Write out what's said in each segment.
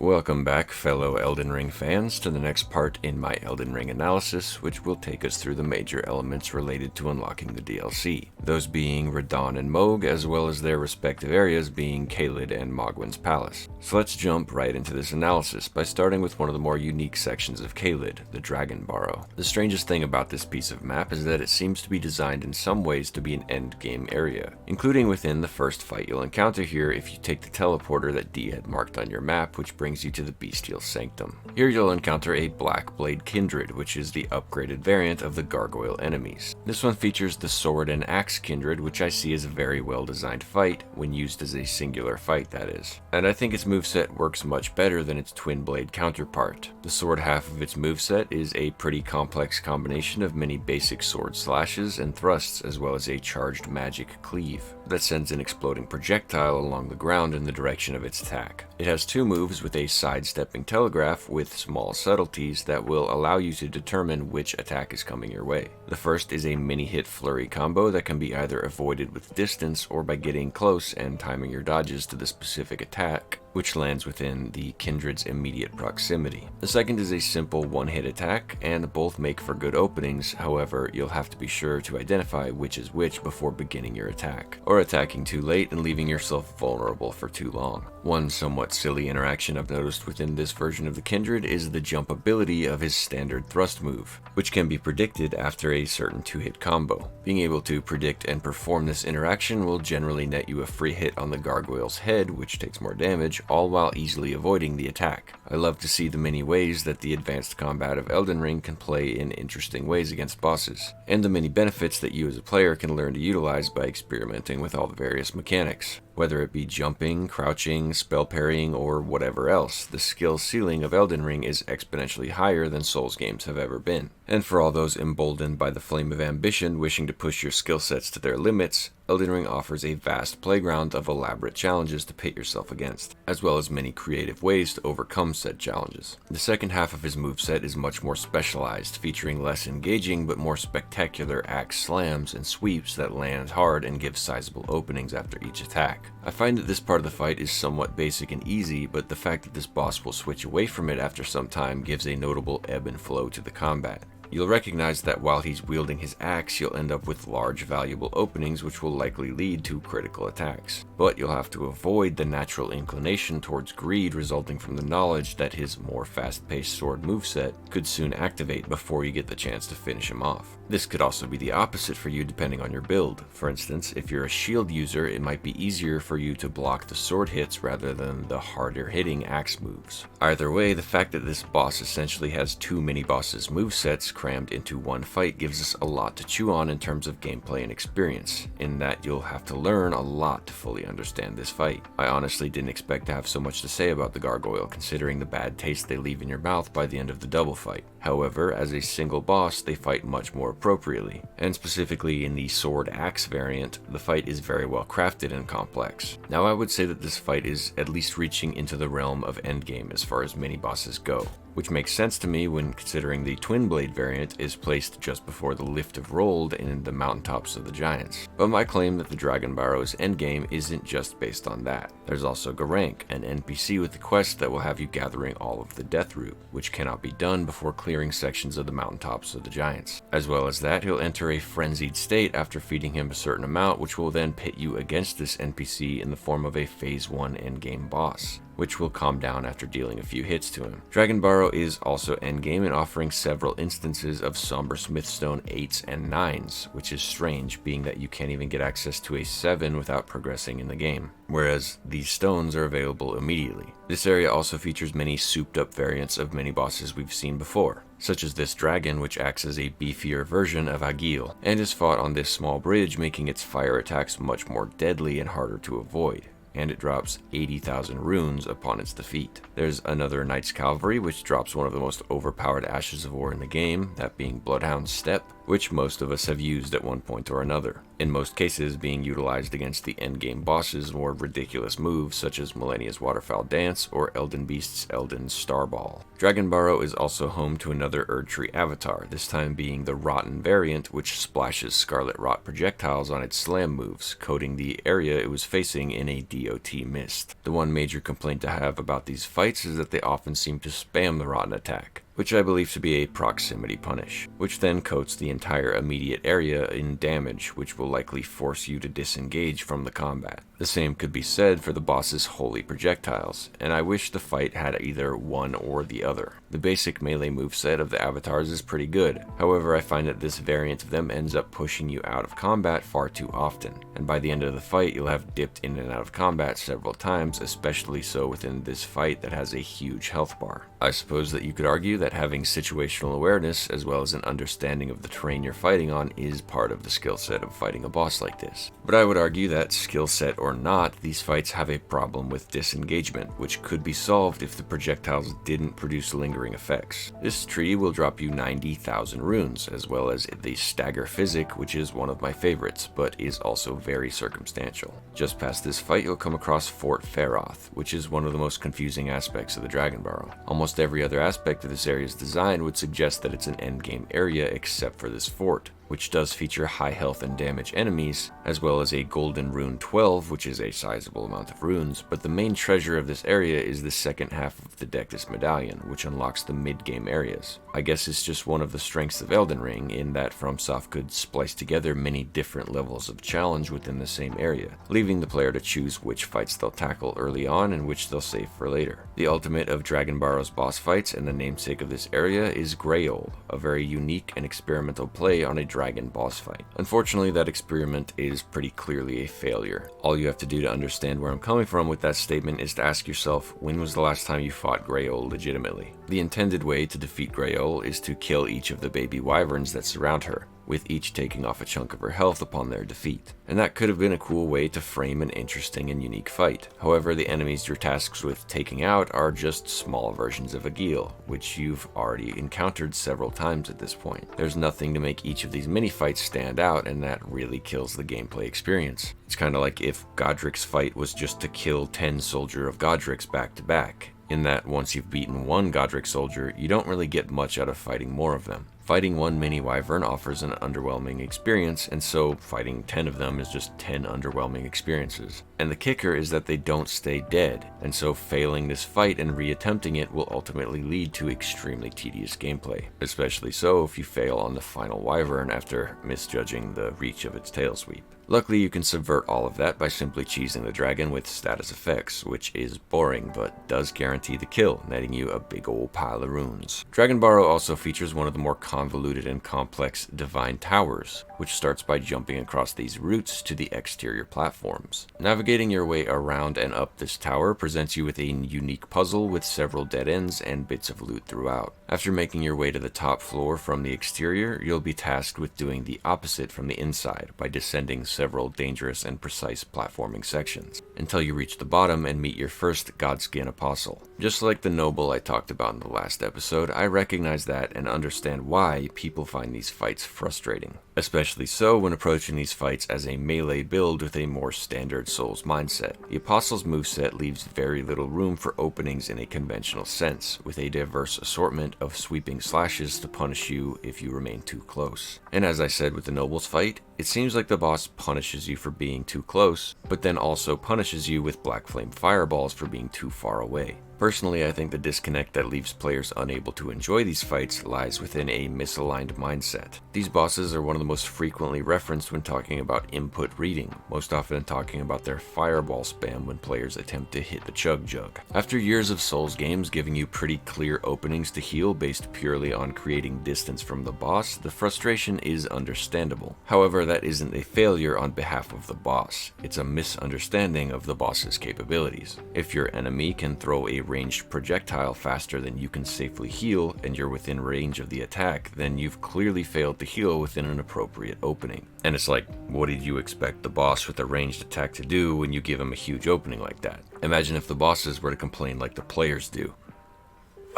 Welcome back, fellow Elden Ring fans, to the next part in my Elden Ring analysis, which will take us through the major elements related to unlocking the DLC, those being Radahn and Mohg, as well as their respective areas being Caelid and Mohgwyn Palace. So let's jump right into this analysis by starting with one of the more unique sections of Caelid, the Dragonbarrow. The strangest thing about this piece of map is that it seems to be designed in some ways to be an endgame area, including within the first fight you'll encounter here if you take the teleporter that D had marked on your map, which brings you to the Bestial Sanctum. Here you'll encounter a Black Blade Kindred, which is the upgraded variant of the Gargoyle enemies. This one features the Sword and Axe Kindred, which I see as a very well designed fight, when used as a singular fight that is. And I think its moveset works much better than its Twin Blade counterpart. The sword half of its moveset is a pretty complex combination of many basic sword slashes and thrusts, as well as a charged magic cleave that sends an exploding projectile along the ground in the direction of its attack. It has two moves with a sidestepping telegraph with small subtleties that will allow you to determine which attack is coming your way. The first is a mini-hit flurry combo that can be either avoided with distance or by getting close and timing your dodges to the specific attack, which lands within the Kindred's immediate proximity. The second is a simple one-hit attack, and both make for good openings. However, you'll have to be sure to identify which is which before beginning your attack, or attacking too late and leaving yourself vulnerable for too long. One somewhat silly interaction I've noticed within this version of the Kindred is the jump ability of his standard thrust move, which can be predicted after a certain two-hit combo. Being able to predict and perform this interaction will generally net you a free hit on the gargoyle's head, which takes more damage, all while easily avoiding the attack. I love to see the many ways that the advanced combat of Elden Ring can play in interesting ways against bosses, and the many benefits that you as a player can learn to utilize by experimenting with all the various mechanics. Whether it be jumping, crouching, spell parrying, or whatever else, the skill ceiling of Elden Ring is exponentially higher than Souls games have ever been. And for all those emboldened by the flame of ambition wishing to push your skill sets to their limits, Elden Ring offers a vast playground of elaborate challenges to pit yourself against, as well as many creative ways to overcome said challenges. The second half of his moveset is much more specialized, featuring less engaging but more spectacular axe slams and sweeps that land hard and give sizable openings after each attack. I find that this part of the fight is somewhat basic and easy, but the fact that this boss will switch away from it after some time gives a notable ebb and flow to the combat. You'll recognize that while he's wielding his axe, you'll end up with large valuable openings which will likely lead to critical attacks. But you'll have to avoid the natural inclination towards greed resulting from the knowledge that his more fast-paced sword moveset could soon activate before you get the chance to finish him off. This could also be the opposite for you depending on your build. For instance, if you're a shield user, it might be easier for you to block the sword hits rather than the harder hitting axe moves. Either way, the fact that this boss essentially has two mini-bosses movesets crammed into one fight gives us a lot to chew on in terms of gameplay and experience, in that you'll have to learn a lot to fully understand this fight. I honestly didn't expect to have so much to say about the gargoyle considering the bad taste they leave in your mouth by the end of the double fight. However, as a single boss, they fight much more appropriately, and specifically in the sword axe variant, the fight is very well crafted and complex. Now I would say that this fight is at least reaching into the realm of endgame as far as mini bosses go, which makes sense to me when considering the Twin Blade variant is placed just before the Lift of Rold in the mountaintops of the Giants. But my claim that the Dragonbarrow's endgame isn't just based on that. There's also Garank, an NPC with the quest that will have you gathering all of the Death Root, which cannot be done before clearing sections of the mountaintops of the Giants. As well as that, he'll enter a frenzied state after feeding him a certain amount, which will then pit you against this NPC in the form of a Phase 1 endgame boss, which will calm down after dealing a few hits to him. Dragonbarrow is also endgame in offering several instances of Somber Smithstone 8s and 9s, which is strange being that you can't even get access to a 7 without progressing in the game, whereas these stones are available immediately. This area also features many souped up variants of many bosses we've seen before, such as this dragon which acts as a beefier version of Gael, and is fought on this small bridge, making its fire attacks much more deadly and harder to avoid, and it drops 80,000 runes upon its defeat. There's another Knight's Cavalry which drops one of the most overpowered Ashes of War in the game, that being Bloodhound's Step, which most of us have used at one point or another, in most cases being utilized against the endgame boss's more ridiculous moves such as Malenia's Waterfowl Dance or Elden Beast's Elden Starball. Dragonbarrow is also home to another Erdtree avatar, this time being the Rotten variant, which splashes Scarlet Rot projectiles on its slam moves, coating the area it was facing in a DOT mist. The one major complaint I have about these fights is that they often seem to spam the Rotten attack, which I believe to be a proximity punish, which then coats the entire immediate area in damage, which will likely force you to disengage from the combat. The same could be said for the boss's holy projectiles, and I wish the fight had either one or the other. The basic melee moveset of the avatars is pretty good, however I find that this variant of them ends up pushing you out of combat far too often, and by the end of the fight you'll have dipped in and out of combat several times, especially so within this fight that has a huge health bar. I suppose that you could argue that having situational awareness as well as an understanding of the terrain you're fighting on is part of the skill set of fighting a boss like this. But I would argue that, skill set or not, these fights have a problem with disengagement, which could be solved if the projectiles didn't produce lingering effects. This tree will drop you 90,000 runes, as well as the stagger physic, which is one of my favorites, but is also very circumstantial. Just past this fight you'll come across Fort Feroth, which is one of the most confusing aspects of the Dragonbarrow. Almost every other aspect of this area's design would suggest that it's an endgame area except for this fort, which does feature high health and damage enemies, as well as a golden rune 12, which is a sizable amount of runes, but the main treasure of this area is the second half of the Dectus Medallion, which unlocks the mid-game areas. I guess it's just one of the strengths of Elden Ring, in that Fromsoft could splice together many different levels of challenge within the same area, leaving the player to choose which fights they'll tackle early on and which they'll save for later. The ultimate of Dragonbarrow's boss fights and the namesake of this area is Greyoll, a very unique and experimental play on a dragon boss fight. Unfortunately, that experiment is pretty clearly a failure. All you have to do to understand where I'm coming from with that statement is to ask yourself, when was the last time you fought Greyoll legitimately? The intended way to defeat Greyoll is to kill each of the baby wyverns that surround her, with each taking off a chunk of her health upon their defeat. And that could have been a cool way to frame an interesting and unique fight. However, the enemies you're tasked with taking out are just small versions of a Gael, which you've already encountered several times at this point. There's nothing to make each of these mini-fights stand out, and that really kills the gameplay experience. It's kinda like if Godrick's fight was just to kill 10 soldier of Godrick's back to back, in that once you've beaten one Godrick soldier, you don't really get much out of fighting more of them. Fighting one mini wyvern offers an underwhelming experience, and so fighting 10 of them is just 10 underwhelming experiences. And the kicker is that they don't stay dead, and so failing this fight and reattempting it will ultimately lead to extremely tedious gameplay, especially so if you fail on the final wyvern after misjudging the reach of its tail sweep. Luckily, you can subvert all of that by simply cheesing the dragon with status effects, which is boring but does guarantee the kill, netting you a big ol' pile of runes. Dragonbarrow also features one of the more convoluted and complex divine towers, which starts by jumping across these routes to the exterior platforms. Navigating your way around and up this tower presents you with a unique puzzle with several dead ends and bits of loot throughout. After making your way to the top floor from the exterior, you'll be tasked with doing the opposite from the inside by descending several dangerous and precise platforming sections, until you reach the bottom and meet your first Godskin Apostle. Just like the noble I talked about in the last episode, I recognize that and understand why people find these fights frustrating. Especially so when approaching these fights as a melee build with a more standard Souls mindset. The Apostle's moveset leaves very little room for openings in a conventional sense, with a diverse assortment of sweeping slashes to punish you if you remain too close. And as I said with the Noble's fight, it seems like the boss punishes you for being too close, but then also punishes you with black flame fireballs for being too far away. Personally, I think the disconnect that leaves players unable to enjoy these fights lies within a misaligned mindset. These bosses are one of the most frequently referenced when talking about input reading, most often talking about their fireball spam when players attempt to hit the chug jug. After years of Souls games giving you pretty clear openings to heal based purely on creating distance from the boss, the frustration is understandable. However, that isn't a failure on behalf of the boss, it's a misunderstanding of the boss's capabilities. If your enemy can throw a ranged projectile faster than you can safely heal, and you're within range of the attack, then you've clearly failed to heal within an appropriate opening. And it's like, what did you expect the boss with a ranged attack to do when you give him a huge opening like that? Imagine if the bosses were to complain like the players do.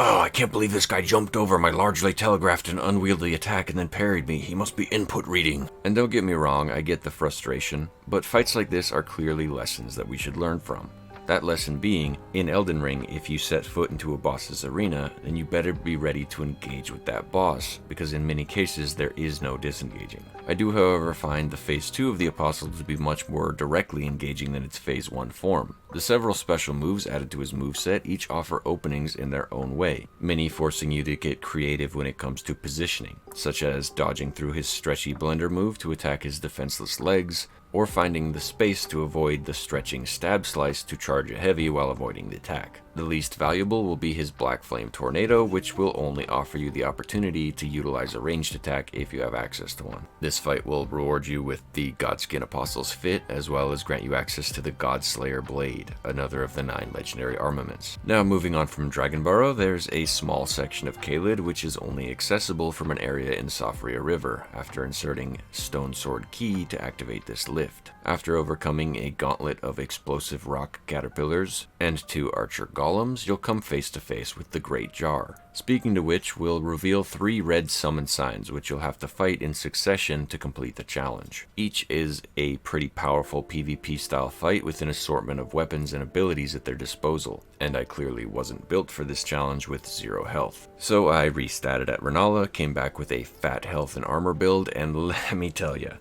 Oh, I can't believe this guy jumped over my largely telegraphed and unwieldy attack and then parried me. He must be input reading. And don't get me wrong, I get the frustration, but fights like this are clearly lessons that we should learn from. That lesson being, in Elden Ring, if you set foot into a boss's arena, then you better be ready to engage with that boss, because in many cases there is no disengaging. I do however find the Phase 2 of the Apostle to be much more directly engaging than its Phase 1 form. The several special moves added to his moveset each offer openings in their own way, many forcing you to get creative when it comes to positioning, such as dodging through his stretchy blender move to attack his defenseless legs, or finding the space to avoid the stretching stab slice to charge a heavy while avoiding the attack. The least valuable will be his Black Flame Tornado, which will only offer you the opportunity to utilize a ranged attack if you have access to one. This fight will reward you with the Godskin Apostle's Fit, as well as grant you access to the Godslayer Blade, another of the 9 legendary armaments. Now moving on from Dragonbarrow, there's a small section of Caelid which is only accessible from an area in Safria River, after inserting Stone Sword Key to activate this lift. After overcoming a gauntlet of explosive rock caterpillars and 2 archer golems, you'll come face to face with the Great Jar. Speaking to which, we'll reveal 3 red summon signs which you'll have to fight in succession to complete the challenge. Each is a pretty powerful PvP style fight with an assortment of weapons and abilities at their disposal, and I clearly wasn't built for this challenge with 0 health. So I restatted at Rennala, came back with a fat health and armor build, and let me tell ya,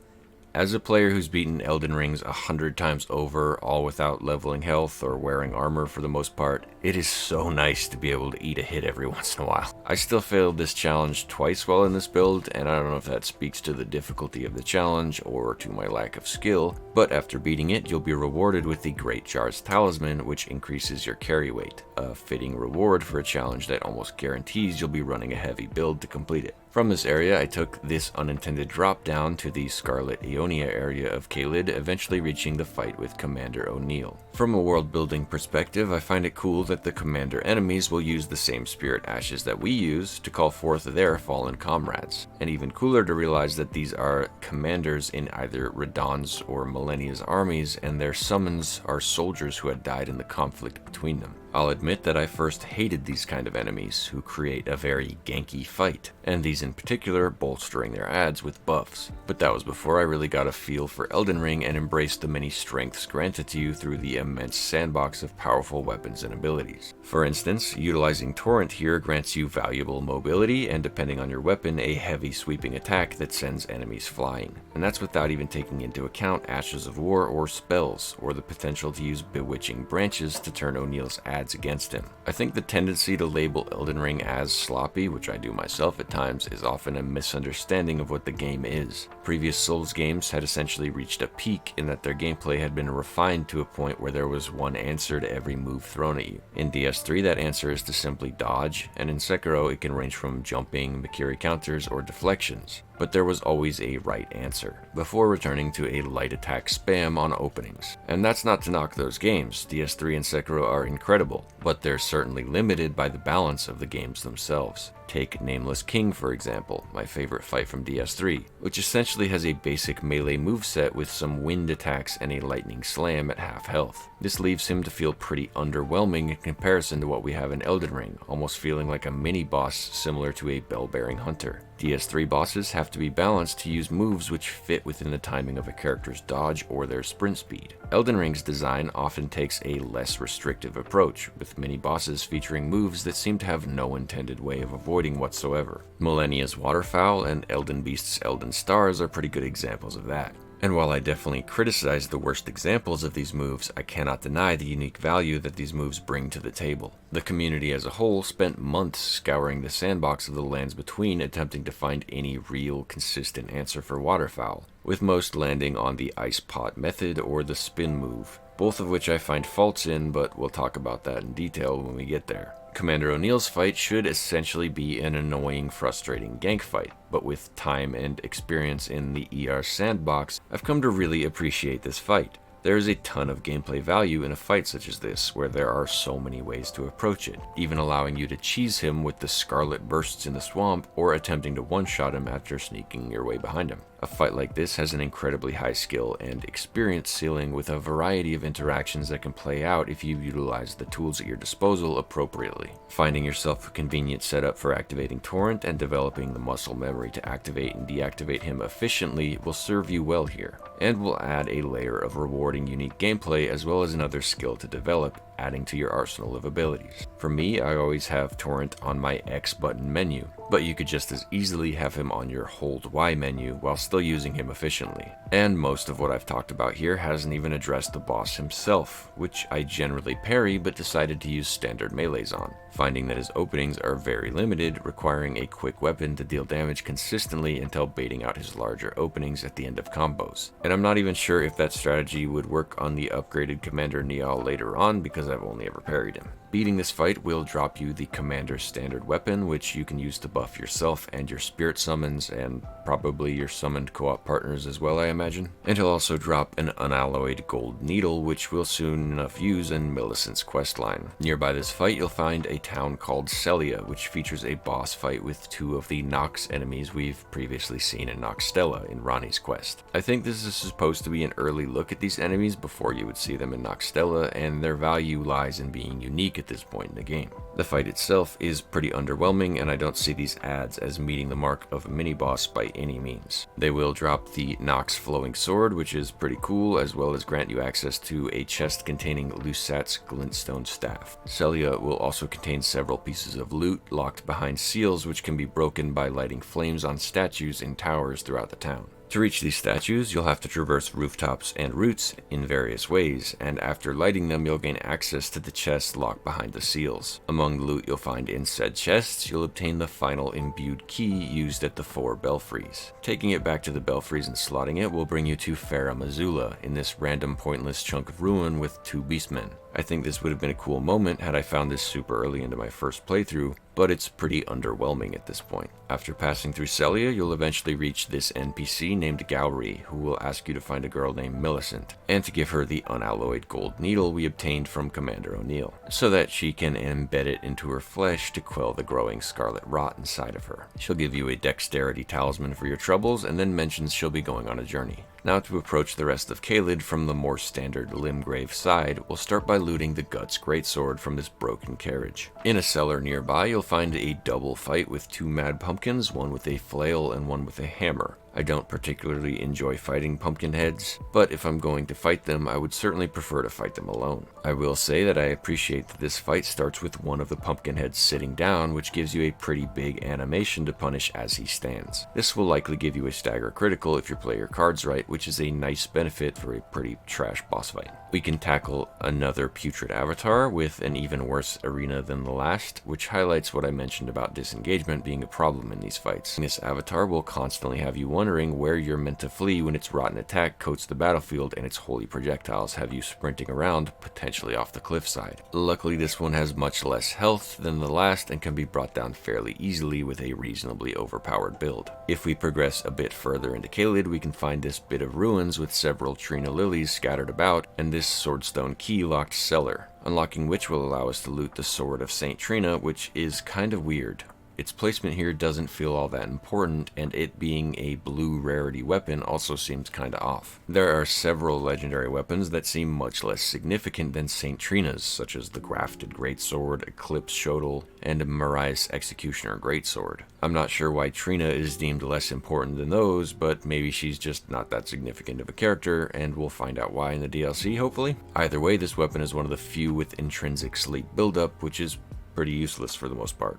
as a player who's beaten Elden Rings 100 times over, all without leveling health or wearing armor for the most part, it is so nice to be able to eat a hit every once in a while. I still failed this challenge twice while in this build, and I don't know if that speaks to the difficulty of the challenge or to my lack of skill, but after beating it, you'll be rewarded with the Great Jar's Talisman, which increases your carry weight, a fitting reward for a challenge that almost guarantees you'll be running a heavy build to complete it. From this area, I took this unintended drop down to the Scarlet Ionia area of Caelid, eventually reaching the fight with Commander O'Neill. From a world building perspective, I find it cool that the Commander enemies will use the same spirit ashes that we use to call forth their fallen comrades, and even cooler to realize that these are commanders in either Radahn's or Malenia's armies, and their summons are soldiers who had died in the conflict between them. I'll admit that I first hated these kind of enemies, who create a very ganky fight, and these in particular bolstering their adds with buffs. But that was before I really got a feel for Elden Ring and embraced the many strengths granted to you through the immense sandbox of powerful weapons and abilities. For instance, utilizing Torrent here grants you valuable mobility and, depending on your weapon, a heavy sweeping attack that sends enemies flying. And that's without even taking into account Ashes of War or spells, or the potential to use Bewitching Branches to turn O'Neill's adds against him. I think the tendency to label Elden Ring as sloppy, which I do myself at times, is often a misunderstanding of what the game is. Previous Souls games had essentially reached a peak in that their gameplay had been refined to a point where there was one answer to every move thrown at you. In DS3, that answer is to simply dodge, and in Sekiro it can range from jumping, Mikiri counters, or deflections. But there was always a right answer, before returning to a light attack spam on openings. And that's not to knock those games, DS3 and Sekiro are incredible, but they're certainly limited by the balance of the games themselves. Take Nameless King for example, my favorite fight from DS3, which essentially has a basic melee moveset with some wind attacks and a lightning slam at half health. This leaves him to feel pretty underwhelming in comparison to what we have in Elden Ring, almost feeling like a mini-boss similar to a bell-bearing hunter. DS3 bosses have to be balanced to use moves which fit within the timing of a character's dodge or their sprint speed. Elden Ring's design often takes a less restrictive approach, with many bosses featuring moves that seem to have no intended way of avoiding whatsoever. Malenia's Waterfowl and Elden Beast's Elden Stars are pretty good examples of that. And while I definitely criticize the worst examples of these moves, I cannot deny the unique value that these moves bring to the table. The community as a whole spent months scouring the sandbox of the lands between, attempting to find any real, consistent answer for Waterfowl, with most landing on the Ice Pot method or the spin move, both of which I find faults in, but we'll talk about that in detail when we get there. Commander O'Neill's fight should essentially be an annoying, frustrating gank fight, but with time and experience in the ER sandbox, I've come to really appreciate this fight. There is a ton of gameplay value in a fight such as this, where there are so many ways to approach it, even allowing you to cheese him with the scarlet bursts in the swamp or attempting to one-shot him after sneaking your way behind him. A fight like this has an incredibly high skill and experience ceiling with a variety of interactions that can play out if you utilize the tools at your disposal appropriately. Finding yourself a convenient setup for activating Torrent and developing the muscle memory to activate and deactivate him efficiently will serve you well here, and will add a layer of rewarding unique gameplay as well as another skill to develop, adding to your arsenal of abilities. For me, I always have Torrent on my X button menu, but you could just as easily have him on your hold Y menu while still using him efficiently. And most of what I've talked about here hasn't even addressed the boss himself, which I generally parry but decided to use standard melees on, finding that his openings are very limited, requiring a quick weapon to deal damage consistently until baiting out his larger openings at the end of combos. And I'm not even sure if that strategy would work on the upgraded Commander Niall later on because I've only ever parried him. Beating this fight will drop you the Commander's standard weapon, which you can use to buff yourself and your spirit summons, and probably your summoned co-op partners as well, I imagine. And he'll also drop an unalloyed gold needle, which we'll soon enough use in Millicent's questline. Nearby this fight, you'll find a town called Selia, which features a boss fight with two of the Nox enemies we've previously seen in Noxtella in Ranni's quest. I think this is supposed to be an early look at these enemies before you would see them in Noxtella, and their value lies in being unique at this point in the game. The fight itself is pretty underwhelming, and I don't see these adds as meeting the mark of a mini-boss by any means. They will drop the Nox Flowing Sword, which is pretty cool, as well as grant you access to a chest containing Lusat's Glintstone Staff. Selia will also contain several pieces of loot locked behind seals, which can be broken by lighting flames on statues in towers throughout the town. To reach these statues, you'll have to traverse rooftops and routes in various ways, and after lighting them, you'll gain access to the chests locked behind the seals. Among the loot you'll find in said chests, you'll obtain the final imbued key used at the 4 belfries. Taking it back to the belfries and slotting it will bring you to Farah Mazula in this random pointless chunk of ruin with 2 beastmen. I think this would have been a cool moment had I found this super early into my first playthrough, but it's pretty underwhelming at this point. After passing through Selia, you'll eventually reach this NPC named Gowrie, who will ask you to find a girl named Millicent, and to give her the unalloyed gold needle we obtained from Commander O'Neill, so that she can embed it into her flesh to quell the growing scarlet rot inside of her. She'll give you a dexterity talisman for your troubles, and then mentions she'll be going on a journey. Now to approach the rest of Caelid from the more standard Limgrave side, we'll start by looting the Guts Greatsword from this broken carriage. In a cellar nearby, you'll find a double fight with 2 mad pumpkins, one with a flail and one with a hammer. I don't particularly enjoy fighting pumpkin heads, but if I'm going to fight them, I would certainly prefer to fight them alone. I will say that I appreciate that this fight starts with one of the pumpkin heads sitting down, which gives you a pretty big animation to punish as he stands. This will likely give you a stagger critical if you play your cards right, which is a nice benefit for a pretty trash boss fight. We can tackle another putrid avatar with an even worse arena than the last, which highlights what I mentioned about disengagement being a problem in these fights. This avatar will constantly have you wondering where you're meant to flee when its rotten attack coats the battlefield and its holy projectiles have you sprinting around, potentially off the cliffside. Luckily, this one has much less health than the last and can be brought down fairly easily with a reasonably overpowered build. If we progress a bit further into Caelid, we can find this bit of ruins with several Trina lilies scattered about, and this swordstone key locked cellar, unlocking which will allow us to loot the sword of Saint Trina, which is kind of weird. Its placement here doesn't feel all that important, and it being a blue rarity weapon also seems kinda off. There are several legendary weapons that seem much less significant than Saint Trina's, such as the Grafted Greatsword, Eclipse Shodel, and Mariah's Executioner Greatsword. I'm not sure why Trina is deemed less important than those, but maybe she's just not that significant of a character, and we'll find out why in the DLC, hopefully. Either way, this weapon is one of the few with intrinsic sleep buildup, which is pretty useless for the most part.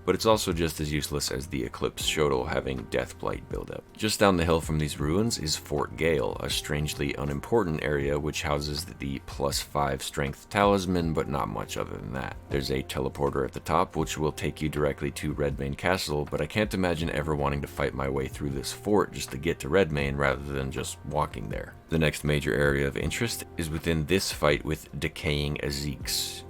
But it's also just as useless as the Eclipse Shodel having Deathblight buildup. Just down the hill from these ruins is Fort Gael, a strangely unimportant area which houses the +5 strength talisman, but not much other than that. There's a teleporter at the top which will take you directly to Redmane Castle, but I can't imagine ever wanting to fight my way through this fort just to get to Redmane rather than just walking there. The next major area of interest is within this fight with Decaying Ezeeks.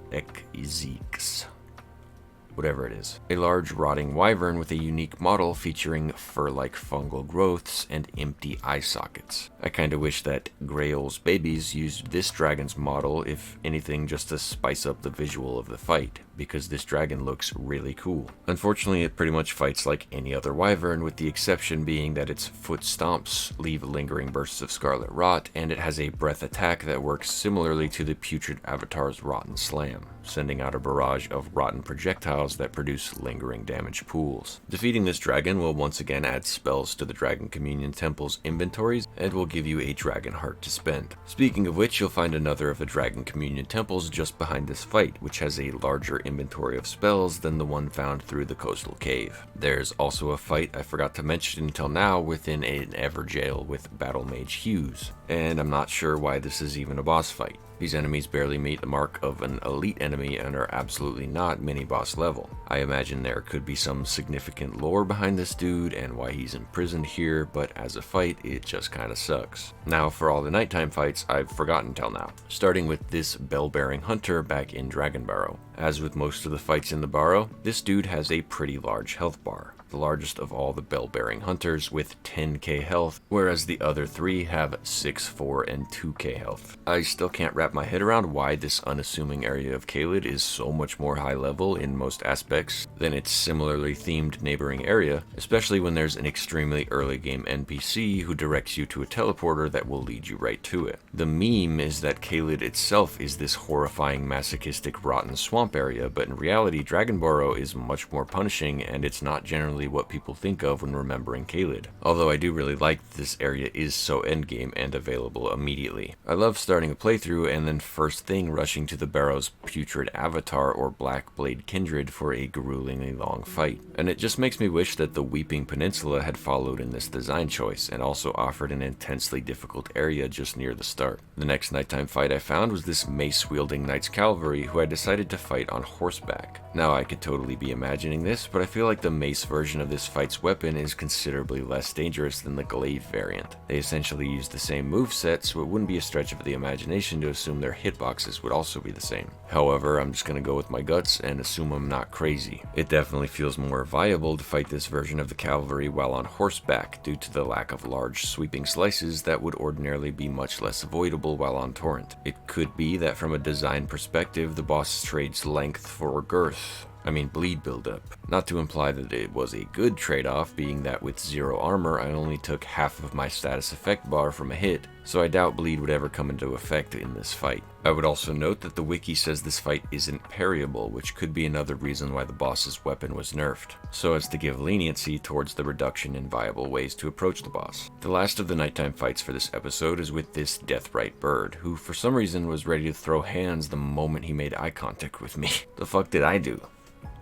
Whatever it is. A large rotting wyvern with a unique model featuring fur-like fungal growths and empty eye sockets. I kinda wish that Greyoll's babies used this dragon's model, if anything just to spice up the visual of the fight. because this dragon looks really cool. Unfortunately, it pretty much fights like any other wyvern, with the exception being that its foot stomps leave lingering bursts of scarlet rot, and it has a breath attack that works similarly to the putrid avatar's rotten slam, sending out a barrage of rotten projectiles that produce lingering damage pools. Defeating this dragon will once again add spells to the Dragon Communion Temple's inventories and will give you a dragon heart to spend. Speaking of which, you'll find another of the Dragon Communion Temples just behind this fight, which has a larger inventory of spells than the one found through the coastal cave. There's also a fight I forgot to mention until now within an Everjail with Battle Mage Hughes, and I'm not sure why this is even a boss fight. These enemies barely meet the mark of an elite enemy and are absolutely not mini-boss level. I imagine there could be some significant lore behind this dude and why he's imprisoned here, but as a fight, it just kinda sucks. Now for all the nighttime fights I've forgotten till now, starting with this bell-bearing hunter back in Dragonbarrow. As with most of the fights in the Barrow, this dude has a pretty large health bar, the largest of all the bell-bearing hunters with 10k health, whereas the other three have 6, 4, and 2k health. I still can't wrap my head around why this unassuming area of Caelid is so much more high level in most aspects than its similarly themed neighboring area, especially when there's an extremely early game NPC who directs you to a teleporter that will lead you right to it. The meme is that Caelid itself is this horrifying masochistic rotten swamp area, but in reality Dragonbarrow is much more punishing, and it's not generally what people think of when remembering Caelid. Although I do really like that this area is so endgame and available immediately. I love starting a playthrough and then first thing rushing to the Barrow's putrid avatar or Black Blade Kindred for a gruelingly long fight. And it just makes me wish that the Weeping Peninsula had followed in this design choice and also offered an intensely difficult area just near the start. The next nighttime fight I found was this mace-wielding Knight's Cavalry who I decided to fight on horseback. Now I could totally be imagining this, but I feel like the mace version of this fight's weapon is considerably less dangerous than the glaive variant. They essentially use the same moveset, so it wouldn't be a stretch of the imagination to assume their hitboxes would also be the same. However, I'm just gonna go with my guts and assume I'm not crazy. It definitely feels more viable to fight this version of the cavalry while on horseback due to the lack of large sweeping slices that would ordinarily be much less avoidable while on torrent. It could be that from a design perspective, the boss trades length for girth. Bleed buildup. Not to imply that it was a good trade-off, being that with 0 armor I only took half of my status effect bar from a hit, so I doubt bleed would ever come into effect in this fight. I would also note that the wiki says this fight isn't parryable, which could be another reason why the boss's weapon was nerfed, so as to give leniency towards the reduction in viable ways to approach the boss. The last of the nighttime fights for this episode is with this Deathrite bird, who for some reason was ready to throw hands the moment he made eye contact with me. The fuck did I do?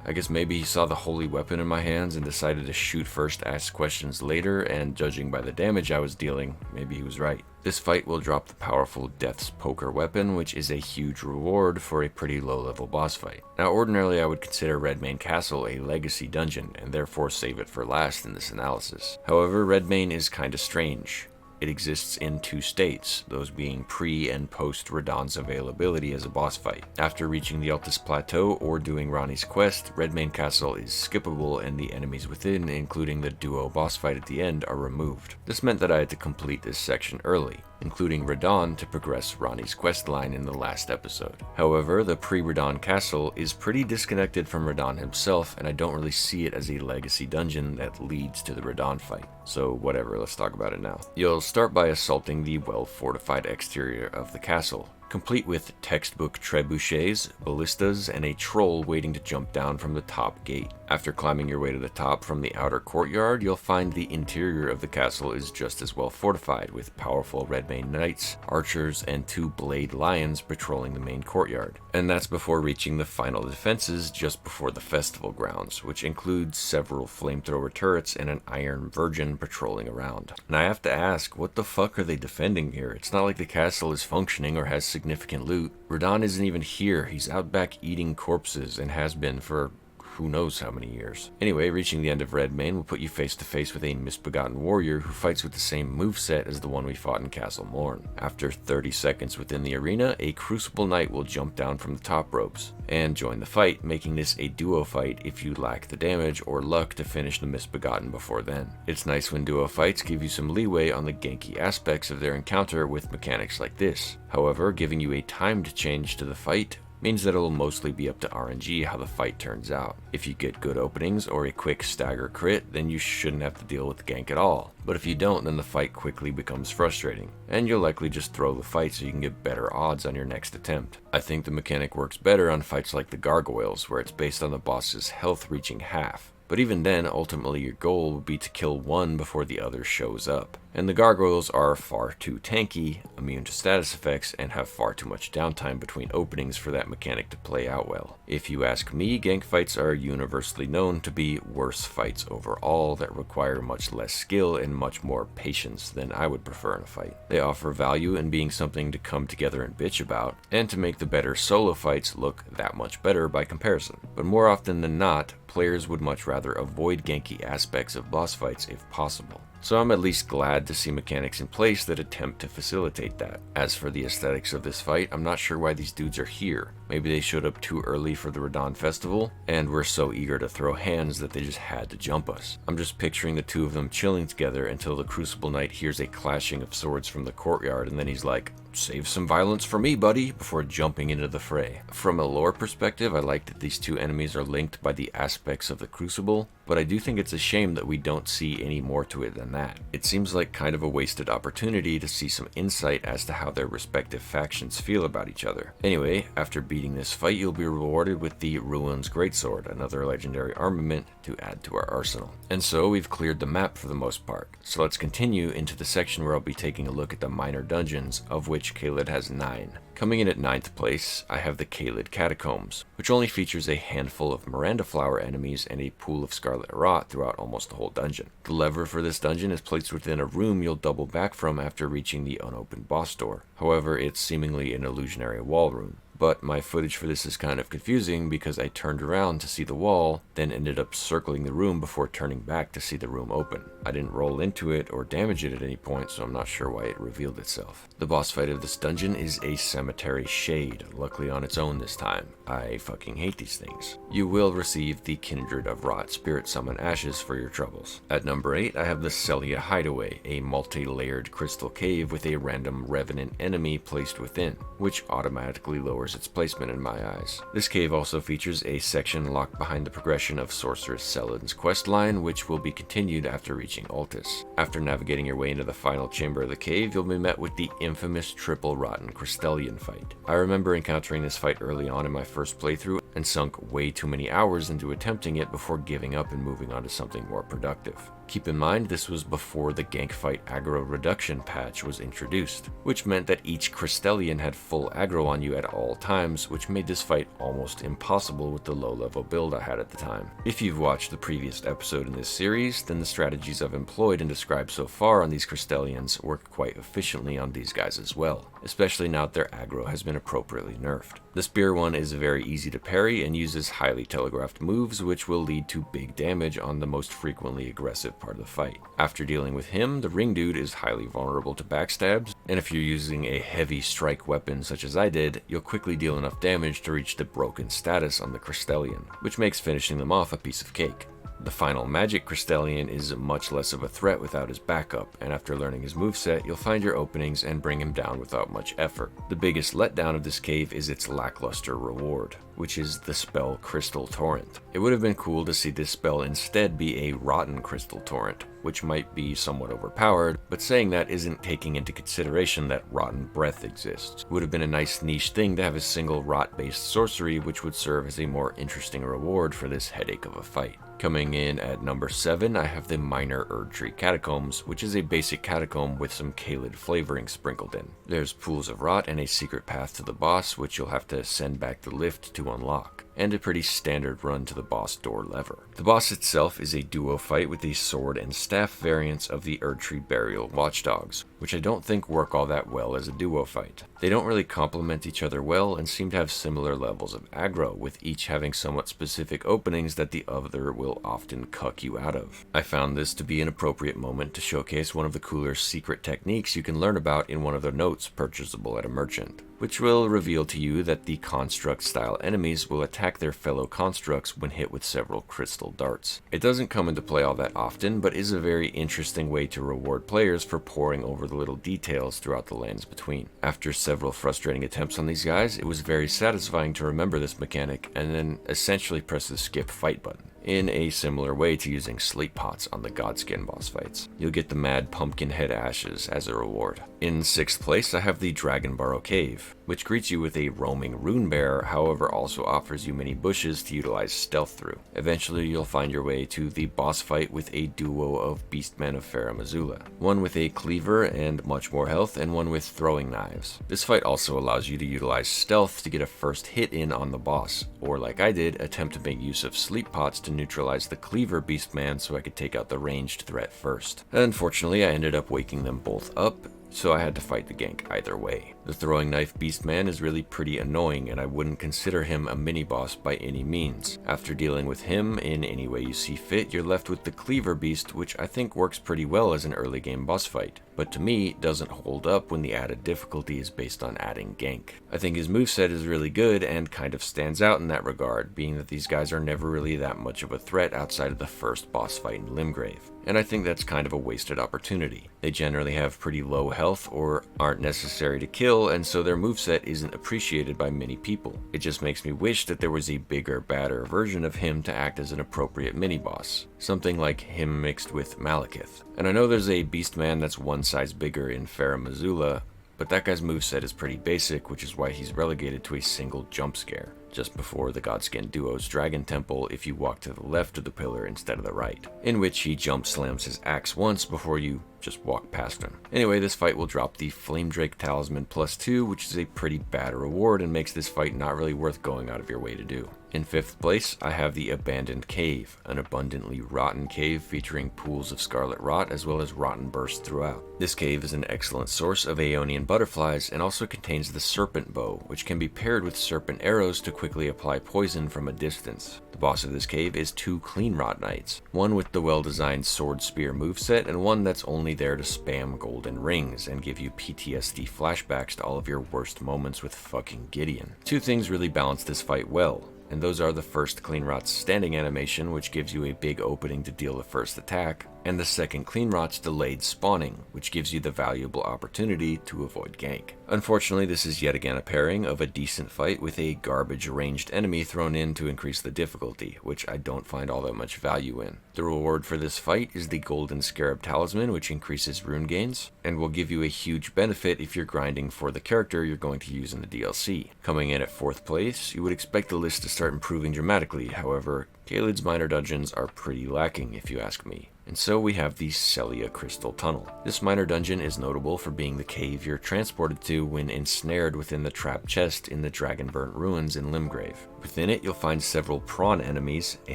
I guess maybe he saw the holy weapon in my hands and decided to shoot first, ask questions later, and judging by the damage I was dealing, maybe he was right. This fight will drop the powerful Death's Poker weapon, which is a huge reward for a pretty low-level boss fight. Now, ordinarily I would consider Redmane Castle a legacy dungeon, and therefore save it for last in this analysis. However, Redmane is kinda strange. It exists in 2 states, those being pre- and post-Radahn's availability as a boss fight. After reaching the Altus Plateau or doing Ranni's quest, Redmane Castle is skippable and the enemies within, including the duo boss fight at the end, are removed. This meant that I had to complete this section early, including Radahn to progress Ranni's quest line in the last episode. However, the pre-Radahn castle is pretty disconnected from Radahn himself, and I don't really see it as a legacy dungeon that leads to the Radahn fight. So whatever, let's talk about it now. You'll start by assaulting the well-fortified exterior of the castle, complete with textbook trebuchets, ballistas, and a troll waiting to jump down from the top gate. After climbing your way to the top from the outer courtyard, you'll find the interior of the castle is just as well fortified, with powerful Redmane knights, archers, and 2 blade lions patrolling the main courtyard. And that's before reaching the final defenses just before the festival grounds, which includes several flamethrower turrets and an iron virgin patrolling around. And I have to ask, what the fuck are they defending here? It's not like the castle is functioning or has significant loot. Radahn isn't even here. He's out back eating corpses and has been for who knows how many years. Anyway, reaching the end of Redmane will put you face to face with a misbegotten warrior who fights with the same moveset as the one we fought in Castle Morn. After 30 seconds within the arena, a Crucible Knight will jump down from the top ropes and join the fight, making this a duo fight if you lack the damage or luck to finish the misbegotten before then. It's nice when duo fights give you some leeway on the ganky aspects of their encounter with mechanics like this. However, giving you a timed change to the fight means that it'll mostly be up to RNG how the fight turns out. If you get good openings or a quick stagger crit, then you shouldn't have to deal with gank at all. But if you don't, then the fight quickly becomes frustrating, and you'll likely just throw the fight so you can get better odds on your next attempt. I think the mechanic works better on fights like the gargoyles, where it's based on the boss's health reaching half. But even then, ultimately your goal would be to kill one before the other shows up. And the gargoyles are far too tanky, immune to status effects, and have far too much downtime between openings for that mechanic to play out well. If you ask me, gank fights are universally known to be worse fights overall that require much less skill and much more patience than I would prefer in a fight. They offer value in being something to come together and bitch about, and to make the better solo fights look that much better by comparison. But more often than not, players would much rather avoid ganky aspects of boss fights if possible. So I'm at least glad to see mechanics in place that attempt to facilitate that. As for the aesthetics of this fight, I'm not sure why these dudes are here. Maybe they showed up too early for the Radahn festival, and were so eager to throw hands that they just had to jump us. I'm just picturing the two of them chilling together until the Crucible Knight hears a clashing of swords from the courtyard, and then he's like, "Save some violence for me, buddy," before jumping into the fray. From a lore perspective, I like that these two enemies are linked by the aspects of the Crucible, but I do think it's a shame that we don't see any more to it than that. It seems like kind of a wasted opportunity to see some insight as to how their respective factions feel about each other. Anyway, after beating this fight, you'll be rewarded with the Ruin's Greatsword, another legendary armament to add to our arsenal. And so we've cleared the map for the most part. So let's continue into the section where I'll be taking a look at the minor dungeons, of which Caelid has 9. Coming in at 9th place, I have the Caelid Catacombs, which only features a handful of Miranda Flower enemies and a pool of Scarlet Rot throughout almost the whole dungeon. The lever for this dungeon is placed within a room you'll double back from after reaching the unopened boss door. However, it's seemingly an illusionary wall room. But my footage for this is kind of confusing because I turned around to see the wall, then ended up circling the room before turning back to see the room open. I didn't roll into it or damage it at any point, so I'm not sure why it revealed itself. The boss fight of this dungeon is a cemetery shade, luckily on its own this time. I fucking hate these things. You will receive the Kindred of Rot Spirit Summon Ashes for your troubles. At number 8, I have the Selia Hideaway, a multi-layered crystal cave with a random revenant enemy placed within, which automatically lowers its placement in my eyes. This cave also features a section locked behind the progression of Sorceress Selen's questline, which will be continued after reaching Altus. After navigating your way into the final chamber of the cave, you'll be met with the infamous Triple Rotten Crystallian fight. I remember encountering this fight early on in my first playthrough and sunk way too many hours into attempting it before giving up and moving on to something more productive. Keep in mind, this was before the gank fight aggro reduction patch was introduced, which meant that each Crystallian had full aggro on you at all times, which made this fight almost impossible with the low level build I had at the time. If you've watched the previous episode in this series, then the strategies I've employed and described so far on these Crystallians work quite efficiently on these guys as well, especially now that their aggro has been appropriately nerfed. The spear one is very easy to parry and uses highly telegraphed moves, which will lead to big damage on the most frequently aggressive part of the fight. After dealing with him, the ring dude is highly vulnerable to backstabs, and if you're using a heavy strike weapon such as I did, you'll quickly deal enough damage to reach the broken status on the Crystallian, which makes finishing them off a piece of cake. The final magic Crystallian is much less of a threat without his backup, and after learning his moveset, you'll find your openings and bring him down without much effort. The biggest letdown of this cave is its lackluster reward, which is the spell Crystal Torrent. It would have been cool to see this spell instead be a Rotten Crystal Torrent, which might be somewhat overpowered, but saying that isn't taking into consideration that Rotten Breath exists. It would have been a nice niche thing to have a single rot-based sorcery, which would serve as a more interesting reward for this headache of a fight. Coming in at number 7, I have the Minor Erdtree Catacombs, which is a basic catacomb with some Caelid flavoring sprinkled in. There's pools of rot and a secret path to the boss, which you'll have to send back the lift to unlock, and a pretty standard run to the boss door lever. The boss itself is a duo fight with the sword and staff variants of the Erdtree Burial Watchdogs, which I don't think work all that well as a duo fight. They don't really complement each other well and seem to have similar levels of aggro, with each having somewhat specific openings that the other will often cuck you out of. I found this to be an appropriate moment to showcase one of the cooler secret techniques you can learn about in one of the notes purchasable at a merchant, which will reveal to you that the construct style enemies will attack their fellow constructs when hit with several crystal darts. It doesn't come into play all that often, but is a very interesting way to reward players for poring over the little details throughout the lands between. After several frustrating attempts on these guys, it was very satisfying to remember this mechanic and then essentially press the skip fight button, in a similar way to using sleep pots on the Godskin boss fights. You'll get the mad pumpkin head ashes as a reward. In 6th place, I have the Dragonbarrow Cave, which greets you with a roaming rune bearer, however also offers you many bushes to utilize stealth through. Eventually you'll find your way to the boss fight with a duo of beastmen of Farum-Azula, one with a cleaver and much more health, and one with throwing knives. This fight also allows you to utilize stealth to get a first hit in on the boss, or like I did, attempt to make use of sleep pots to neutralize the cleaver beastman so I could take out the ranged threat first. Unfortunately, I ended up waking them both up, so I had to fight the gank either way. The throwing knife beastman is really pretty annoying, and I wouldn't consider him a mini-boss by any means. After dealing with him in any way you see fit, you're left with the cleaver beast, which I think works pretty well as an early game boss fight, but to me doesn't hold up when the added difficulty is based on adding gank. I think his moveset is really good and kind of stands out in that regard, being that these guys are never really that much of a threat outside of the first boss fight in Limgrave, and I think that's kind of a wasted opportunity. They generally have pretty low health or aren't necessary to kill, and so their moveset isn't appreciated by many people. It just makes me wish that there was a bigger, badder version of him to act as an appropriate mini-boss. Something like him mixed with Malekith. And I know there's a beastman that's one size bigger in Farum-Azula, but that guy's moveset is pretty basic, which is why he's relegated to a single jump scare, just before the Godskin duo's Dragon Temple if you walk to the left of the pillar instead of the right, in which he jump slams his axe once before you just walk past him. Anyway, this fight will drop the Flame Drake Talisman +2, which is a pretty bad reward and makes this fight not really worth going out of your way to do. In 5th place, I have the Abandoned Cave, an abundantly rotten cave featuring pools of scarlet rot as well as rotten bursts throughout. This cave is an excellent source of Aeonian butterflies and also contains the Serpent Bow, which can be paired with serpent arrows to quickly apply poison from a distance. The boss of this cave is 2 Clean Rot Knights, one with the well-designed sword spear moveset and one that's only there to spam golden rings and give you PTSD flashbacks to all of your worst moments with fucking Gideon. 2 things really balance this fight well, and those are the first Clean Rot's standing animation, which gives you a big opening to deal the first attack, and the second Clean Rot's delayed spawning, which gives you the valuable opportunity to avoid gank. Unfortunately, this is yet again a pairing of a decent fight with a garbage ranged enemy thrown in to increase the difficulty, which I don't find all that much value in. The reward for this fight is the Golden Scarab Talisman, which increases rune gains, and will give you a huge benefit if you're grinding for the character you're going to use in the DLC. Coming in at 4th place, you would expect the list to start improving dramatically, however, Caelid's minor dungeons are pretty lacking if you ask me. And so we have the Selia Crystal Tunnel. This minor dungeon is notable for being the cave you're transported to when ensnared within the trap chest in the Dragonburnt ruins in Limgrave. Within it, you'll find several prawn enemies, a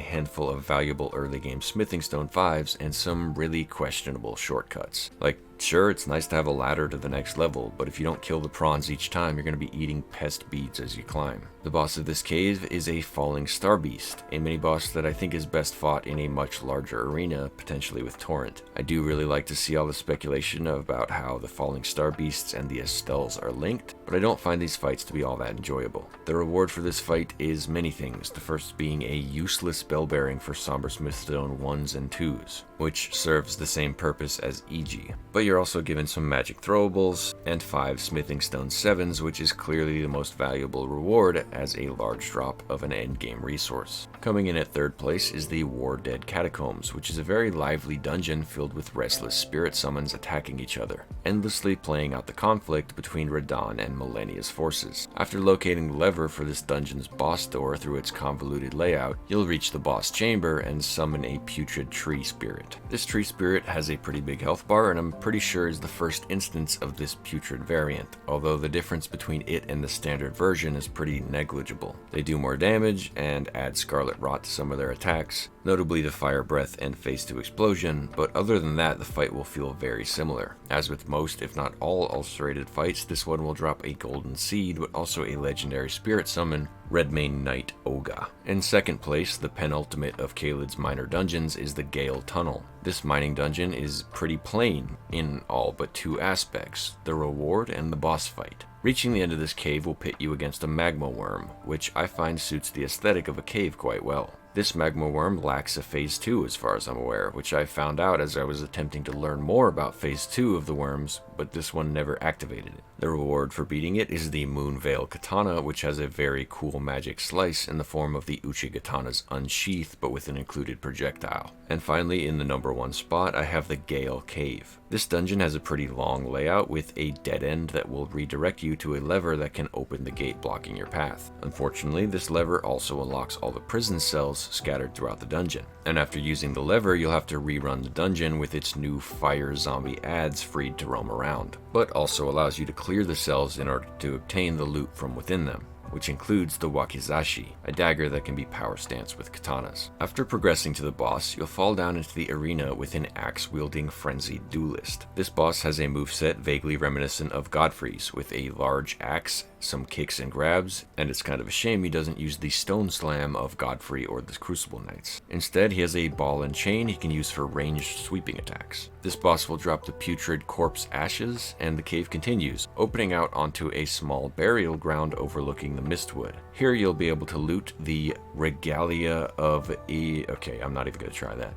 handful of valuable early game smithing stone 5s, and some really questionable shortcuts. Like, sure, it's nice to have a ladder to the next level, but if you don't kill the prawns each time, you're going to be eating pest beads as you climb. The boss of this cave is a Falling Star Beast, a mini-boss that I think is best fought in a much larger arena, potentially with Torrent. I do really like to see all the speculation about how the Falling Star Beasts and the Estelles are linked, but I don't find these fights to be all that enjoyable. The reward for this fight is many things, the first being a useless bell bearing for Somber Smithstone 1s and 2s, which serves the same purpose as EG. But you're also given some magic throwables, and 5 Smithing Stone 7s, which is clearly the most valuable reward as a large drop of an endgame resource. Coming in at 3rd place is the War Dead Catacombs, which is a very lively dungeon filled with restless spirit summons attacking each other, endlessly playing out the conflict between Radahn and Malenia's forces. After locating the lever for this dungeon's boss door through its convoluted layout, you'll reach the boss chamber and summon a putrid tree spirit. This tree spirit has a pretty big health bar, and I'm pretty sure is the first instance of this putrid variant, although the difference between it and the standard version is pretty negligible. They do more damage and add scarlet rot to some of their attacks, notably the fire breath and phase 2 explosion, but other than that the fight will feel very similar. As with most if not all ulcerated fights, this one will drop a golden seed but also a legendary spirit summon, Redmane Knight Oga. In 2nd place, the penultimate of Caelid's minor dungeons is the Gael Tunnel. This mining dungeon is pretty plain in all but 2 aspects, the reward and the boss fight. Reaching the end of this cave will pit you against a magma worm, which I find suits the aesthetic of a cave quite well. This magma worm lacks a phase 2 as far as I'm aware, which I found out as I was attempting to learn more about phase 2 of the worms, but this one never activated it. The reward for beating it is the Moonveil Katana, which has a very cool magic slice in the form of the Uchigatana's unsheath, but with an included projectile. And finally, in the number 1 spot, I have the Gael Cave. This dungeon has a pretty long layout with a dead end that will redirect you to a lever that can open the gate blocking your path. Unfortunately, this lever also unlocks all the prison cells scattered throughout the dungeon. And after using the lever, you'll have to rerun the dungeon with its new fire zombie ads freed to roam around, but also allows you to clear the cells in order to obtain the loot from within them, which includes the Wakizashi, a dagger that can be power stanced with katanas. After progressing to the boss, you'll fall down into the arena with an axe-wielding frenzied duelist. This boss has a moveset vaguely reminiscent of Godfrey's, with a large axe, some kicks and grabs, and it's kind of a shame he doesn't use the stone slam of Godfrey or the Crucible Knights. Instead, he has a ball and chain he can use for ranged sweeping attacks. This boss will drop the putrid corpse ashes, and the cave continues, opening out onto a small burial ground overlooking the Mistwood. Here you'll be able to loot the regalia of okay, I'm not even going to try that.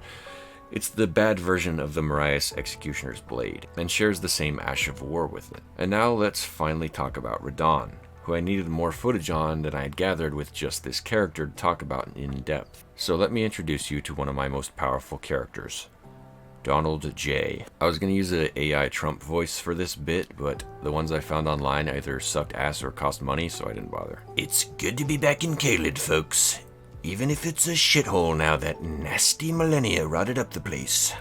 It's the bad version of the Marias Executioner's Blade, and shares the same Ash of War with it. And now let's finally talk about Radahn, who I needed more footage on than I had gathered with just this character to talk about in depth. So let me introduce you to one of my most powerful characters, Donald J. I was going to use an AI Trump voice for this bit, but the ones I found online either sucked ass or cost money, so I didn't bother. It's good to be back in Caelid, folks. Even if it's a shithole now that nasty Malenia rotted up the place.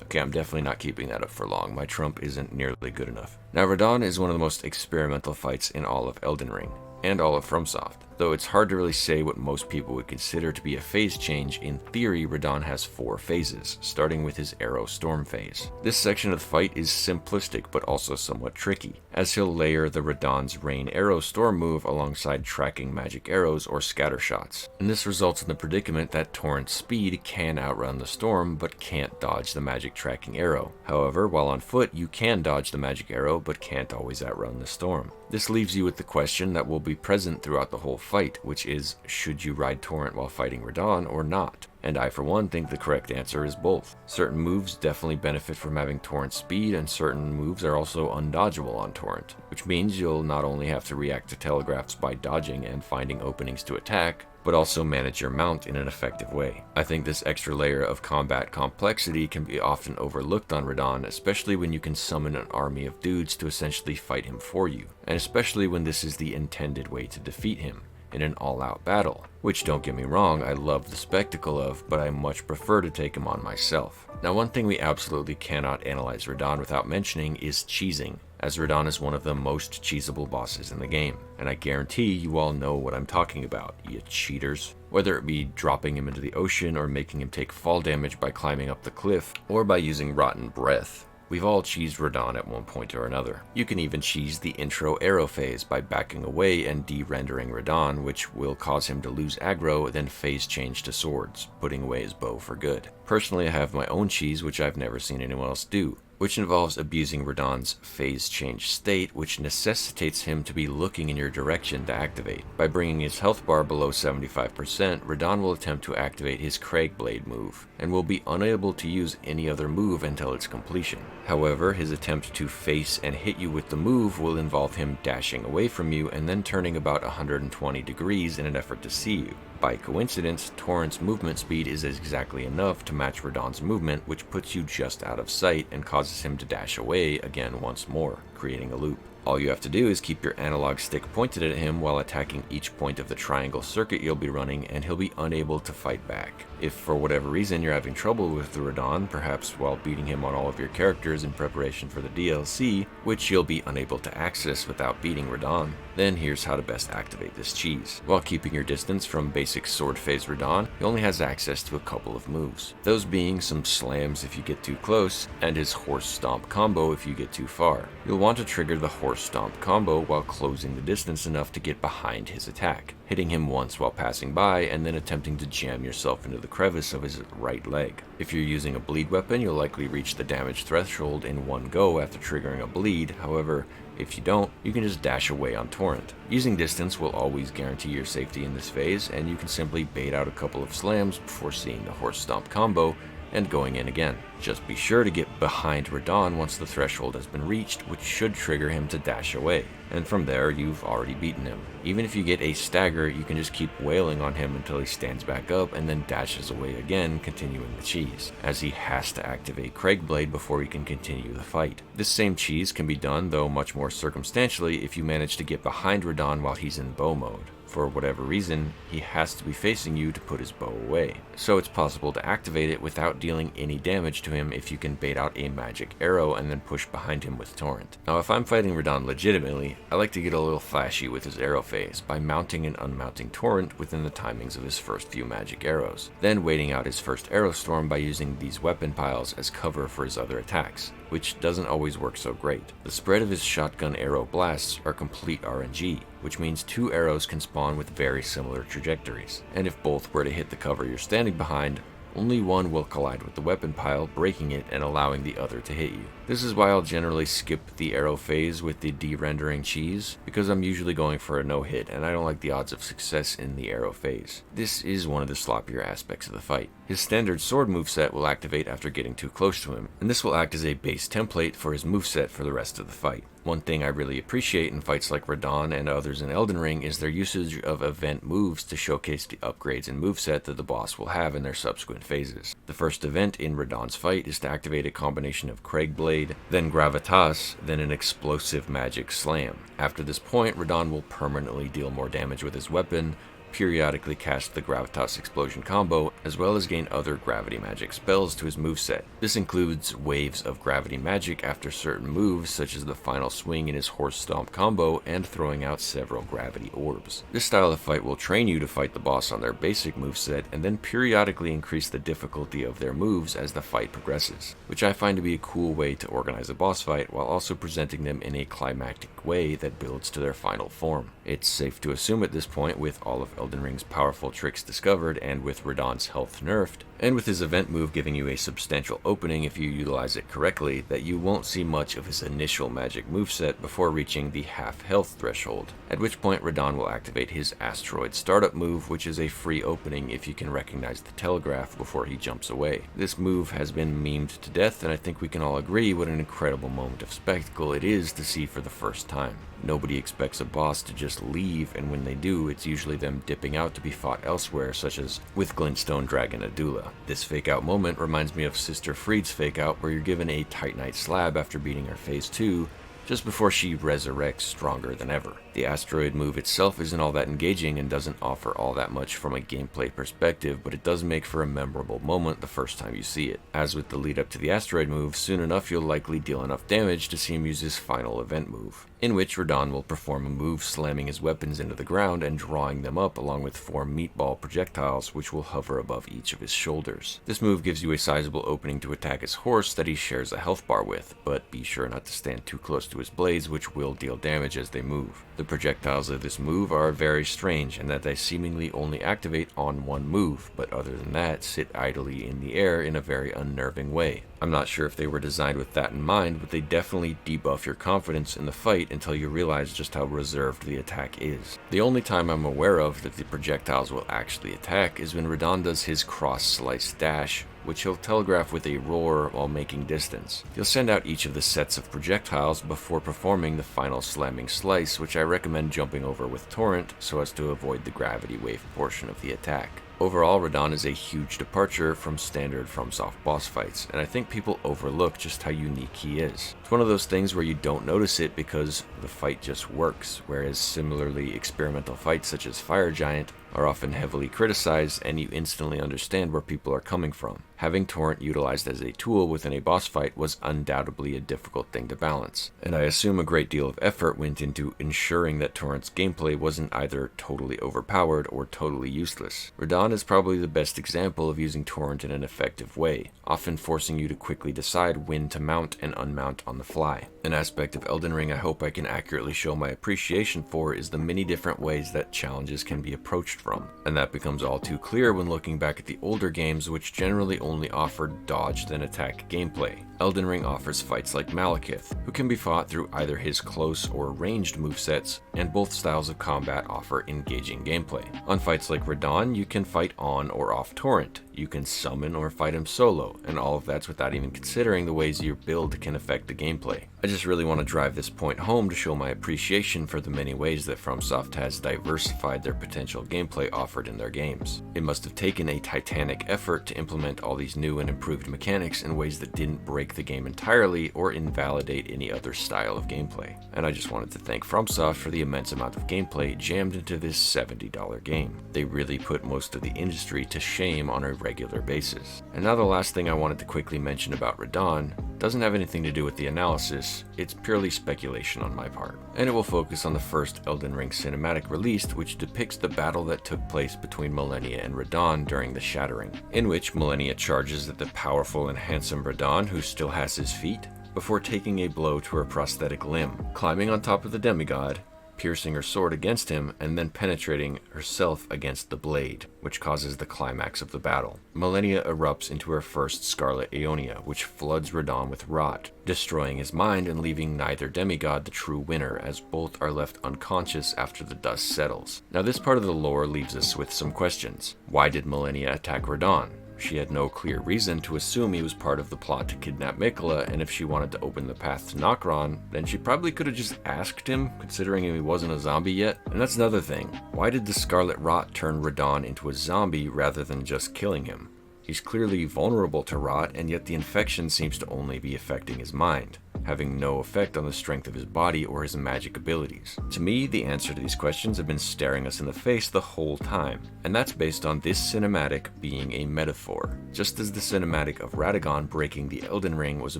Okay, I'm definitely not keeping that up for long. My Trump isn't nearly good enough. Now, Radahn is one of the most experimental fights in all of Elden Ring, and all of Fromsoft. Though it's hard to really say what most people would consider to be a phase change, in theory Radahn has 4 phases, starting with his Arrow Storm phase. This section of the fight is simplistic but also somewhat tricky, as he'll layer the Radahn's Rain Arrow Storm move alongside tracking magic arrows or scatter shots. And this results in the predicament that Torrent's speed can outrun the storm but can't dodge the magic tracking arrow. However, while on foot you can dodge the magic arrow but can't always outrun the storm. This leaves you with the question that will be present throughout the whole fight, which is, should you ride Torrent while fighting Radahn or not? And I for one think the correct answer is both. Certain moves definitely benefit from having Torrent speed, and certain moves are also undodgeable on Torrent, which means you'll not only have to react to telegraphs by dodging and finding openings to attack, but also manage your mount in an effective way. I think this extra layer of combat complexity can be often overlooked on Radahn, especially when you can summon an army of dudes to essentially fight him for you, and especially when this is the intended way to defeat him, in an all-out battle, which, don't get me wrong, I love the spectacle of, but I much prefer to take him on myself. Now, one thing we absolutely cannot analyze Radahn without mentioning is cheesing, as Radahn is one of the most cheesable bosses in the game, and I guarantee you all know what I'm talking about, you cheaters. Whether it be dropping him into the ocean or making him take fall damage by climbing up the cliff, or by using Rotten Breath, we've all cheesed Radahn at one point or another. You can even cheese the intro arrow phase by backing away and de-rendering Radahn, which will cause him to lose aggro, then phase change to swords, putting away his bow for good. Personally, I have my own cheese, which I've never seen anyone else do, which involves abusing Radahn's phase change state, which necessitates him to be looking in your direction to activate. By bringing his health bar below 75%, Radahn will attempt to activate his Craigblade move, and will be unable to use any other move until its completion. However, his attempt to face and hit you with the move will involve him dashing away from you and then turning about 120 degrees in an effort to see you. By coincidence, Torrent's movement speed is exactly enough to match Radahn's movement, which puts you just out of sight and causes him to dash away again once more, creating a loop. All you have to do is keep your analog stick pointed at him while attacking each point of the triangle circuit you'll be running, and he'll be unable to fight back. If for whatever reason you're having trouble with the Radahn, perhaps while beating him on all of your characters in preparation for the DLC, which you'll be unable to access without beating Radahn, then here's how to best activate this cheese. While keeping your distance from basic sword phase Radahn, he only has access to a couple of moves, those being some slams if you get too close, and his horse stomp combo if you get too far. You'll want to trigger the horse stomp combo while closing the distance enough to get behind his attack, hitting him once while passing by and then attempting to jam yourself into the crevice of his right leg. If you're using a bleed weapon, you'll likely reach the damage threshold in one go after triggering a bleed. However, If you don't, you can just dash away on Torrent. Using distance will always guarantee your safety in this phase, and you can simply bait out a couple of slams before seeing the Horse Stomp combo and going in again. Just be sure to get behind Radahn once the threshold has been reached, which should trigger him to dash away, and from there you've already beaten him. Even if you get a stagger, you can just keep wailing on him until he stands back up and then dashes away again, continuing the cheese, as he has to activate Craigblade before he can continue the fight. This same cheese can be done, though much more circumstantially, if you manage to get behind Radahn while he's in bow mode. For whatever reason, he has to be facing you to put his bow away, so it's possible to activate it without dealing any damage to him if you can bait out a magic arrow and then push behind him with Torrent. Now if I'm fighting Radahn legitimately, I like to get a little flashy with his arrow phase by mounting and unmounting Torrent within the timings of his first few magic arrows, then waiting out his first arrow storm by using these weapon piles as cover for his other attacks, which doesn't always work so great. The spread of his shotgun arrow blasts are complete RNG, which means 2 arrows can spawn with very similar trajectories, and if both were to hit the cover you're standing behind, only one will collide with the weapon pile, breaking it and allowing the other to hit you. This is why I'll generally skip the arrow phase with the de-rendering cheese, because I'm usually going for a no-hit and I don't like the odds of success in the arrow phase. This is one of the sloppier aspects of the fight. His standard sword moveset will activate after getting too close to him, and this will act as a base template for his moveset for the rest of the fight. One thing I really appreciate in fights like Radahn and others in Elden Ring is their usage of event moves to showcase the upgrades and moveset that the boss will have in their subsequent phases. The first event in Radahn's fight is to activate a combination of Craigblade, then Gravitas, then an explosive magic slam. After this point, Radahn will permanently deal more damage with his weapon, periodically cast the Gravitas Explosion combo, as well as gain other gravity magic spells to his moveset. This includes waves of gravity magic after certain moves, such as the final swing in his Horse Stomp combo and throwing out several gravity orbs. This style of fight will train you to fight the boss on their basic moveset and then periodically increase the difficulty of their moves as the fight progresses, which I find to be a cool way to organize a boss fight while also presenting them in a climactic way that builds to their final form. It's safe to assume at this point, with all of Elden Ring's powerful tricks discovered and with Radahn's health nerfed, and with his event move giving you a substantial opening if you utilize it correctly, that you won't see much of his initial magic moveset before reaching the half health threshold, at which point Radahn will activate his Asteroid Startup move, which is a free opening if you can recognize the telegraph before he jumps away. This move has been memed to death, and I think we can all agree what an incredible moment of spectacle it is to see for the first time. Nobody expects a boss to just leave, and when they do, it's usually them dipping out to be fought elsewhere, such as with Glintstone Dragon Adula. This fake out moment reminds me of Sister Freed's fake out, where you're given a Titanite slab after beating her phase 2, just before she resurrects stronger than ever. The asteroid move itself isn't all that engaging and doesn't offer all that much from a gameplay perspective, but it does make for a memorable moment the first time you see it. As with the lead up to the asteroid move, soon enough you'll likely deal enough damage to see him use his final event move, in which Radahn will perform a move slamming his weapons into the ground and drawing them up along with 4 meatball projectiles which will hover above each of his shoulders. This move gives you a sizable opening to attack his horse that he shares a health bar with, but be sure not to stand too close to his blades, which will deal damage as they move. The projectiles of this move are very strange in that they seemingly only activate on one move, but other than that, sit idly in the air in a very unnerving way. I'm not sure if they were designed with that in mind, but they definitely debuff your confidence in the fight until you realize just how reserved the attack is. The only time I'm aware of that the projectiles will actually attack is when Radahn does his cross-slice dash, which he'll telegraph with a roar while making distance. He'll send out each of the sets of projectiles before performing the final slamming slice, which I recommend jumping over with Torrent so as to avoid the gravity wave portion of the attack. Overall, Radahn is a huge departure from standard Fromsoft boss fights, and I think people overlook just how unique he is. It's one of those things where you don't notice it because the fight just works, whereas similarly experimental fights such as Fire Giant are often heavily criticized and you instantly understand where people are coming from. Having Torrent utilized as a tool within a boss fight was undoubtedly a difficult thing to balance, and I assume a great deal of effort went into ensuring that Torrent's gameplay wasn't either totally overpowered or totally useless. Radahn is probably the best example of using Torrent in an effective way, often forcing you to quickly decide when to mount and unmount on the fly. An aspect of Elden Ring I hope I can accurately show my appreciation for is the many different ways that challenges can be approached from, and that becomes all too clear when looking back at the older games, which generally only offer dodge then attack gameplay. Elden Ring offers fights like Malekith, who can be fought through either his close or ranged movesets, and both styles of combat offer engaging gameplay. On fights like Radahn, you can fight on or off torrent, you can summon or fight him solo, and all of that's without even considering the ways your build can affect the gameplay. I just really want to drive this point home to show my appreciation for the many ways that Fromsoft has diversified their potential gameplay offered in their games. It must have taken a titanic effort to implement all these new and improved mechanics in ways that didn't break the game entirely or invalidate any other style of gameplay. And I just wanted to thank Fromsoft for the immense amount of gameplay jammed into this $70 game. They really put most of the industry to shame on a regular basis. And now the last thing I wanted to quickly mention about Radahn doesn't have anything to do with the analysis, it's purely speculation on my part. And it will focus on the first Elden Ring cinematic released, which depicts the battle that took place between Malenia and Radahn during the Shattering, in which Malenia charges at the powerful and handsome Radahn, who still has his feet, before taking a blow to her prosthetic limb, climbing on top of the demigod, piercing her sword against him, and then penetrating herself against the blade, which causes the climax of the battle. Malenia erupts into her first Scarlet Aeonia, which floods Radahn with rot, destroying his mind and leaving neither demigod the true winner, as both are left unconscious after the dust settles. Now this part of the lore leaves us with some questions. Why did Malenia attack Radahn? She had no clear reason to assume he was part of the plot to kidnap Miquella, and if she wanted to open the path to Nokron, then she probably could have just asked him, considering he wasn't a zombie yet. And that's another thing. Why did the Scarlet Rot turn Radahn into a zombie rather than just killing him? He's clearly vulnerable to rot, and yet the infection seems to only be affecting his mind, having no effect on the strength of his body or his magic abilities. To me, the answer to these questions have been staring us in the face the whole time, and that's based on this cinematic being a metaphor, just as the cinematic of Radagon breaking the Elden Ring was a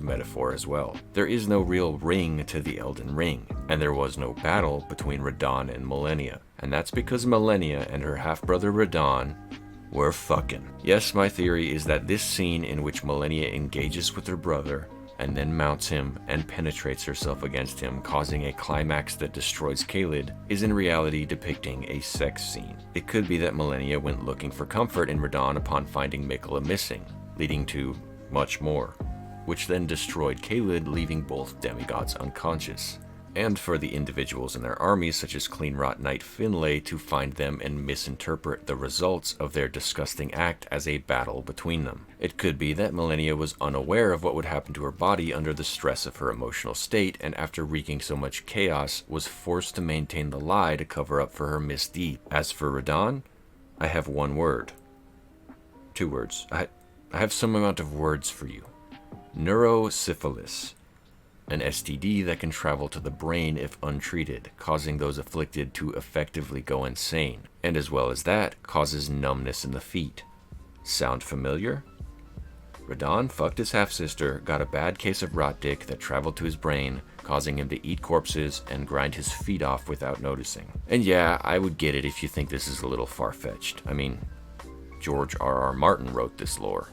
metaphor as well. There is no real ring to the Elden Ring, and there was no battle between Radahn and Malenia, and that's because Malenia and her half-brother Radahn were fucking. Yes, my theory is that this scene in which Malenia engages with her brother and then mounts him and penetrates herself against him, causing a climax that destroys Caelid, is in reality depicting a sex scene. It could be that Malenia went looking for comfort in Radahn upon finding Miquella missing, leading to much more, which then destroyed Caelid, leaving both demigods unconscious. And for the individuals in their armies, such as Cleanrot Knight Finlay, to find them and misinterpret the results of their disgusting act as a battle between them. It could be that Malenia was unaware of what would happen to her body under the stress of her emotional state, and after wreaking so much chaos, was forced to maintain the lie to cover up for her misdeed. As for Radahn, I have one word. 2 words. I have some amount of words for you. Neurosyphilis. An STD that can travel to the brain if untreated, causing those afflicted to effectively go insane, and as well as that, causes numbness in the feet. Sound familiar? Radahn fucked his half-sister, got a bad case of rot dick that traveled to his brain, causing him to eat corpses and grind his feet off without noticing. And yeah, I would get it if you think this is a little far-fetched. I mean, George R.R. Martin wrote this lore.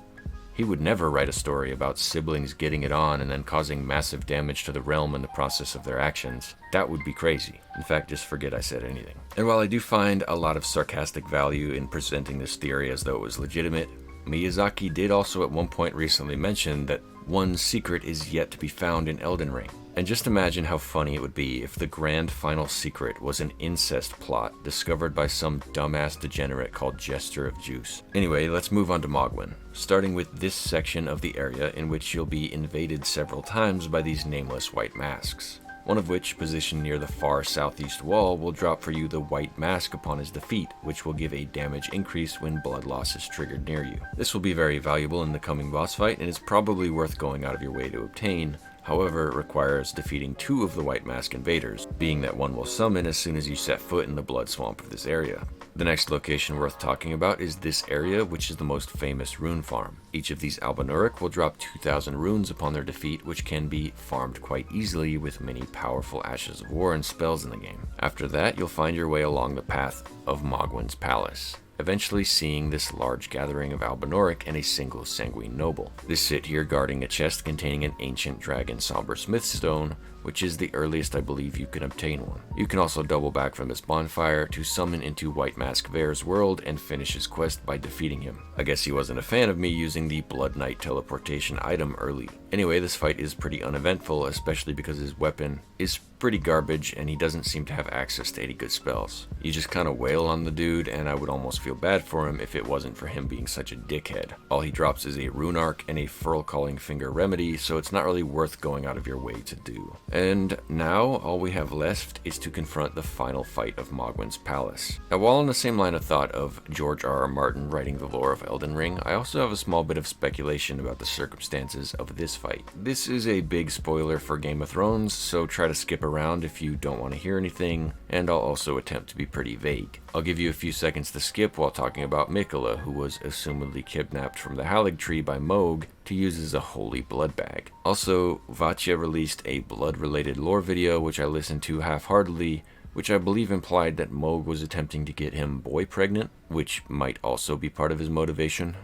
He would never write a story about siblings getting it on and then causing massive damage to the realm in the process of their actions. That would be crazy. In fact, just forget I said anything. And while I do find a lot of sarcastic value in presenting this theory as though it was legitimate, Miyazaki did also at one point recently mention that one secret is yet to be found in Elden Ring. And just imagine how funny it would be if the grand final secret was an incest plot discovered by some dumbass degenerate called Jester of Juice. Anyway, let's move on to Mohgwyn, starting with this section of the area in which you'll be invaded several times by these nameless white masks. One of which, positioned near the far southeast wall, will drop for you the white mask upon his defeat, which will give a damage increase when blood loss is triggered near you. This will be very valuable in the coming boss fight and is probably worth going out of your way to obtain. However, it requires defeating 2 of the White Mask invaders, being that one will summon as soon as you set foot in the blood swamp of this area. The next location worth talking about is this area, which is the most famous rune farm. Each of these Albinauric will drop 2,000 runes upon their defeat, which can be farmed quite easily with many powerful Ashes of War and spells in the game. After that, you'll find your way along the path of Mohgwyn's Palace. eventually seeing this large gathering of Albinauric and a single sanguine noble. This sit here guarding a chest containing an ancient dragon somber smith stone, which is the earliest I believe you can obtain one. You can also double back from this bonfire to summon into White Mask Vair's world and finish his quest by defeating him. I guess he wasn't a fan of me using the Blood Knight teleportation item early. Anyway, this fight is pretty uneventful, especially because his weapon is pretty garbage and he doesn't seem to have access to any good spells. You just kind of wail on the dude, and I would almost feel bad for him if it wasn't for him being such a dickhead. All he drops is a rune arc and a Furl Calling Finger remedy, so it's not really worth going out of your way to do. And now, all we have left is to confront the final fight of Mohgwyn's Palace. Now, while on the same line of thought of George R.R. Martin writing the lore of Elden Ring, I also have a small bit of speculation about the circumstances of this fight. This is a big spoiler for Game of Thrones, so try to skip around if you don't want to hear anything, and I'll also attempt to be pretty vague. I'll give you a few seconds to skip while talking about Miquella, who was assumedly kidnapped from the Haligtree by Mohg to use as a holy blood bag. Also, Vatcha released a blood-related lore video, which I listened to half-heartedly, which I believe implied that Mohg was attempting to get him boy pregnant, which might also be part of his motivation.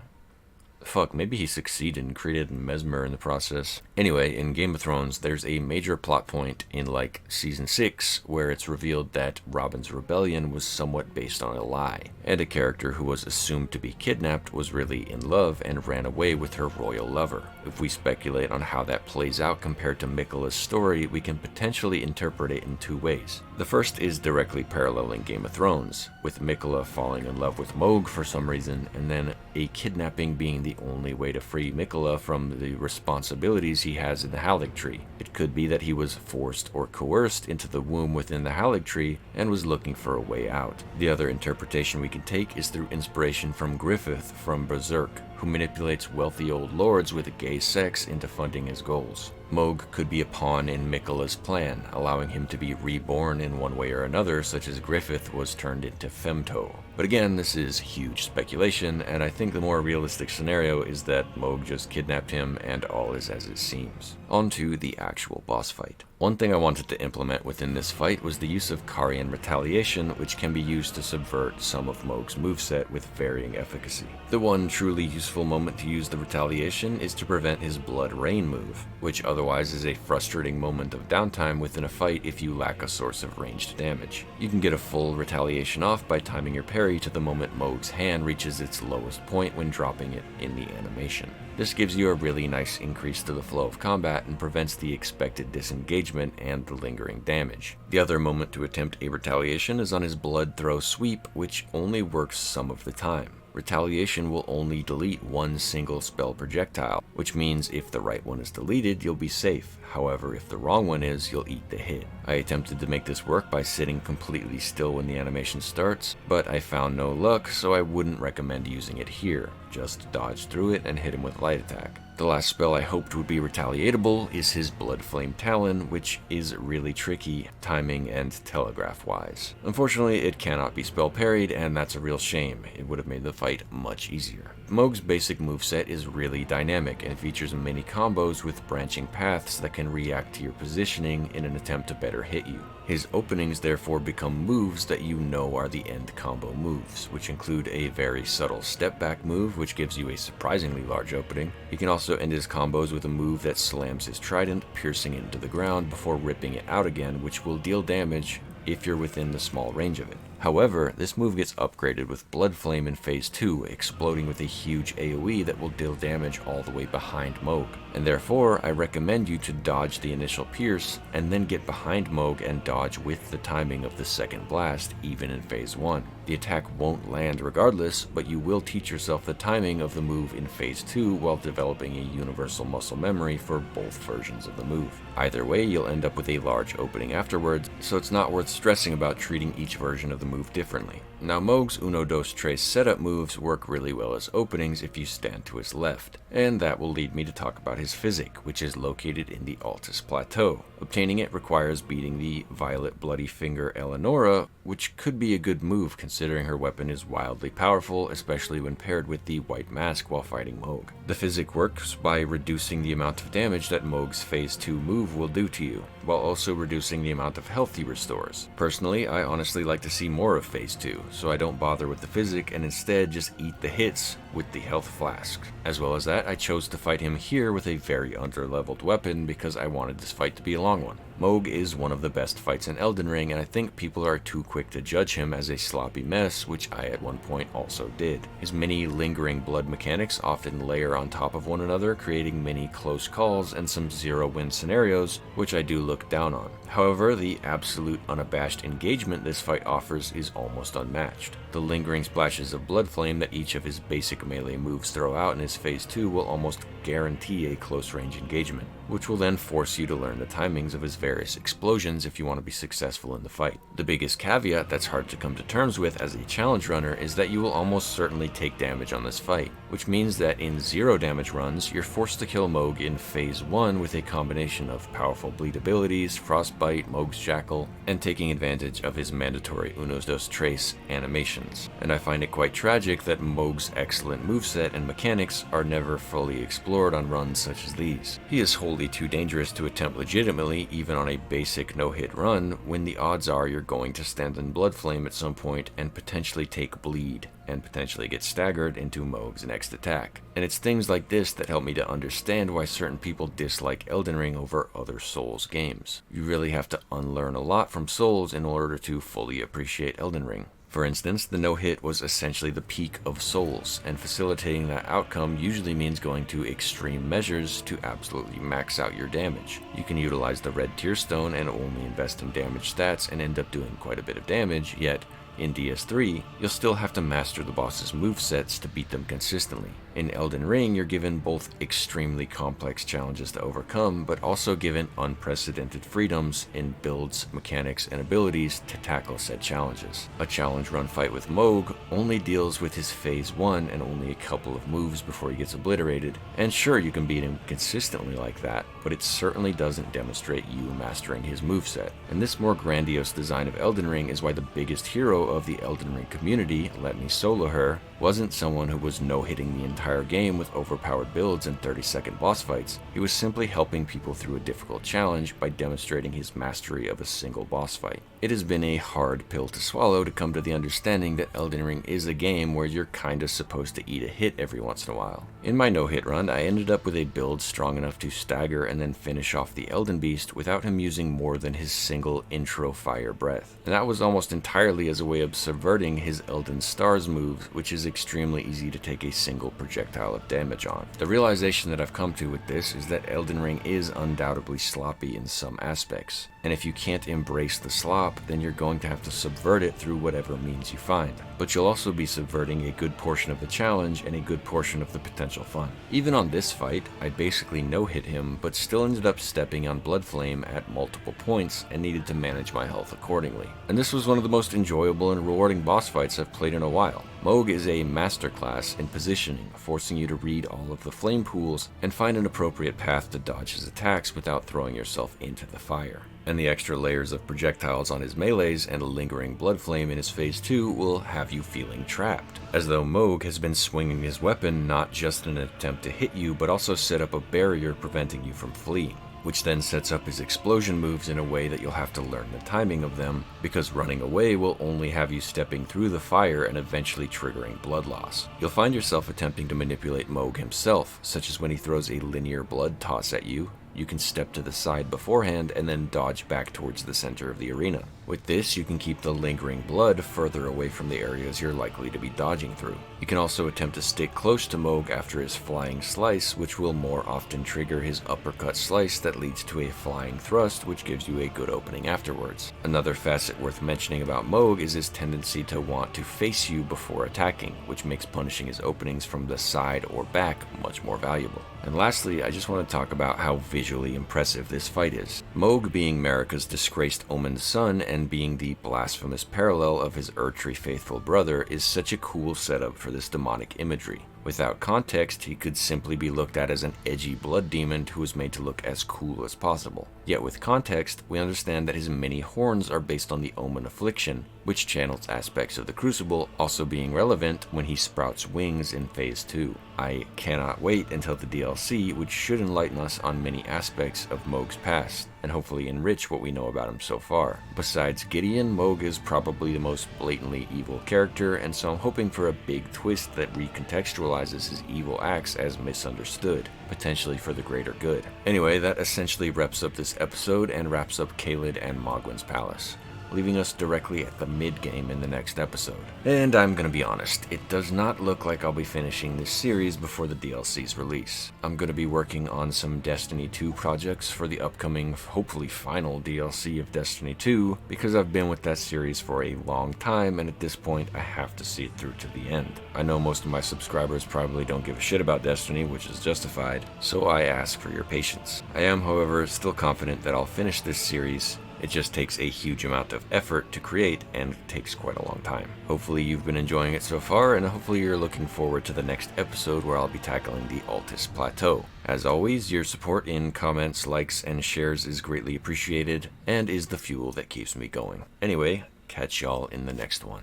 Fuck, maybe he succeeded and created Mesmer in the process. Anyway, in Game of Thrones, there's a major plot point in, like, Season 6, where it's revealed that Robin's rebellion was somewhat based on a lie, and a character who was assumed to be kidnapped was really in love and ran away with her royal lover. If we speculate on how that plays out compared to Miquella's story, we can potentially interpret it in two ways. The first is directly paralleling Game of Thrones, with Miquella falling in love with Mohg for some reason, and then a kidnapping being the only way to free Miquella from the responsibilities he has in the Haligtree. It could be that he was forced or coerced into the womb within the Haligtree and was looking for a way out. The other interpretation we can take is through inspiration from Griffith from Berserk, who manipulates wealthy old lords with gay sex into funding his goals. Mohg could be a pawn in Miquella's plan, allowing him to be reborn in one way or another, such as Griffith was turned into Femto. But again, this is huge speculation, and I think the more realistic scenario is that Mohg just kidnapped him and all is as it seems. On to the actual boss fight. One thing I wanted to implement within this fight was the use of Carian Retaliation, which can be used to subvert some of Mohg's moveset with varying efficacy. The one truly useful moment to use the Retaliation is to prevent his Blood Rain move, which otherwise is a frustrating moment of downtime within a fight if you lack a source of ranged damage. You can get a full Retaliation off by timing your parry to the moment Mohg's hand reaches its lowest point when dropping it in the animation. This gives you a really nice increase to the flow of combat and prevents the expected disengagement and the lingering damage. The other moment to attempt a retaliation is on his Blood Throw sweep, which only works some of the time. Retaliation will only delete one single spell projectile, which means if the right one is deleted, you'll be safe. However, if the wrong one is, you'll eat the hit. I attempted to make this work by sitting completely still when the animation starts, but I found no luck, so I wouldn't recommend using it here. Just dodge through it and hit him with light attack. The last spell I hoped would be retaliatable is his Blood Flame Talon, which is really tricky, timing and telegraph-wise. Unfortunately, it cannot be spell parried, and that's a real shame. It would have made the fight much easier. Mohg's basic moveset is really dynamic and features many combos with branching paths that can react to your positioning in an attempt to better hit you. His openings therefore become moves that you know are the end combo moves, which include a very subtle step back move which gives you a surprisingly large opening. He can also end his combos with a move that slams his trident, piercing it into the ground before ripping it out again, which will deal damage if you're within the small range of it. However, this move gets upgraded with Blood Flame in Phase 2, exploding with a huge AoE that will deal damage all the way behind Mohg, and therefore I recommend you to dodge the initial pierce and then get behind Mohg and dodge with the timing of the second blast, even in Phase 1. The attack won't land regardless, but you will teach yourself the timing of the move in Phase 2 while developing a universal muscle memory for both versions of the move. Either way, you'll end up with a large opening afterwards, so it's not worth stressing about treating each version of the move differently. Now, Mohg's Uno Dos Tres setup moves work really well as openings if you stand to his left, and that will lead me to talk about his physic, which is located in the Altus Plateau. Obtaining it requires beating the Violet Bloody Finger Eleonora, which could be a good move considering her weapon is wildly powerful, especially when paired with the White Mask while fighting Mohg. The physic works by reducing the amount of damage that Mohg's Phase 2 move will do to you, while also reducing the amount of health he restores. Personally, I honestly like to see more of Phase 2, so I don't bother with the physic and instead just eat the hits with the health flask. As well as that, I chose to fight him here with a very under-leveled weapon because I wanted this fight to be a long one. Mohg is one of the best fights in Elden Ring, and I think people are too quick to judge him as a sloppy mess, which I at one point also did. His many lingering blood mechanics often layer on top of one another, creating many close calls and some zero-win scenarios, which I do look down on. However, the absolute unabashed engagement this fight offers is almost unmatched. The lingering splashes of blood flame that each of his basic melee moves throw out in his Phase 2 will almost guarantee a close-range engagement, which will then force you to learn the timings of his various explosions if you want to be successful in the fight. The biggest caveat that's hard to come to terms with as a challenge runner is that you will almost certainly take damage on this fight, which means that in 0 damage runs, you're forced to kill Mohg in Phase 1 with a combination of powerful bleed abilities, Frostbite, Mohg's Jackal, and taking advantage of his mandatory Unos Dos Tres animations. And I find it quite tragic that Mohg's excellent moveset and mechanics are never fully explored on runs such as these. He is wholly too dangerous to attempt legitimately, even on a basic no-hit run, when the odds are you're going to stand in blood flame at some point and potentially take bleed, and potentially get staggered into Mohg's next attack. And it's things like this that help me to understand why certain people dislike Elden Ring over other Souls games. You really have to unlearn a lot from Souls in order to fully appreciate Elden Ring. For instance, the no-hit was essentially the peak of Souls, and facilitating that outcome usually means going to extreme measures to absolutely max out your damage. You can utilize the red tier stone and only invest in damage stats and end up doing quite a bit of damage, yet in DS3, you'll still have to master the boss's movesets to beat them consistently. In Elden Ring, you're given both extremely complex challenges to overcome, but also given unprecedented freedoms in builds, mechanics, and abilities to tackle said challenges. A challenge run fight with Mohg only deals with his Phase 1 and only a couple of moves before he gets obliterated, and sure, you can beat him consistently like that, but it certainly doesn't demonstrate you mastering his moveset. And this more grandiose design of Elden Ring is why the biggest hero of the Elden Ring community, let me solo her, wasn't someone who was no-hitting the entire game with overpowered builds and 30-second boss fights. He was simply helping people through a difficult challenge by demonstrating his mastery of a single boss fight. It has been a hard pill to swallow to come to the understanding that Elden Ring is a game where you're kinda supposed to eat a hit every once in a while. In my no-hit run, I ended up with a build strong enough to stagger and then finish off the Elden Beast without him using more than his single intro fire breath. And that was almost entirely as a way of subverting his Elden Stars move, which is extremely easy to take a single projectile of damage on. The realization that I've come to with this is that Elden Ring is undoubtedly sloppy in some aspects, and if you can't embrace the slop, then you're going to have to subvert it through whatever means you find. But you'll also be subverting a good portion of the challenge and a good portion of the potential fun. Even on this fight, I basically no-hit him, but still ended up stepping on Blood Flame at multiple points and needed to manage my health accordingly. And this was one of the most enjoyable and rewarding boss fights I've played in a while. Mohg is a masterclass in positioning, forcing you to read all of the flame pools and find an appropriate path to dodge his attacks without throwing yourself into the fire. And the extra layers of projectiles on his melees and a lingering blood flame in his Phase 2 will have you feeling trapped, as though Mohg has been swinging his weapon not just in an attempt to hit you, but also set up a barrier preventing you from fleeing, which then sets up his explosion moves in a way that you'll have to learn the timing of them, because running away will only have you stepping through the fire and eventually triggering blood loss. You'll find yourself attempting to manipulate Mohg himself, such as when he throws a linear blood toss at you. You can step to the side beforehand and then dodge back towards the center of the arena. With this, you can keep the lingering blood further away from the areas you're likely to be dodging through. You can also attempt to stick close to Mohg after his flying slice, which will more often trigger his uppercut slice that leads to a flying thrust, which gives you a good opening afterwards. Another facet worth mentioning about Mohg is his tendency to want to face you before attacking, which makes punishing his openings from the side or back much more valuable. And lastly, I just want to talk about how visually impressive this fight is. Mohg being Marika's disgraced Omen's son and being the blasphemous parallel of his Erdtree faithful brother is such a cool setup for this demonic imagery. Without context, he could simply be looked at as an edgy blood demon who was made to look as cool as possible. Yet with context, we understand that his many horns are based on the Omen affliction, which channels aspects of the Crucible, also being relevant when he sprouts wings in Phase 2. I cannot wait until the DLC, which should enlighten us on many aspects of Mohg's past. and hopefully enrich what we know about him so far. Besides Gideon, Mohg is probably the most blatantly evil character, and so I'm hoping for a big twist that recontextualizes his evil acts as misunderstood, potentially for the greater good. Anyway, that essentially wraps up this episode and wraps up Caelid and Mohgwyn's Palace, leaving us directly at the mid-game in the next episode. And I'm gonna be honest, it does not look like I'll be finishing this series before the DLC's release. I'm gonna be working on some Destiny 2 projects for the upcoming, hopefully final DLC of Destiny 2, because I've been with that series for a long time, and at this point I have to see it through to the end. I know most of my subscribers probably don't give a shit about Destiny, which is justified, so I ask for your patience. I am, however, still confident that I'll finish this series. It just takes a huge amount of effort to create and takes quite a long time. Hopefully you've been enjoying it so far, and hopefully you're looking forward to the next episode where I'll be tackling the Altus Plateau. As always, your support in comments, likes, and shares is greatly appreciated and is the fuel that keeps me going. Anyway, catch y'all in the next one.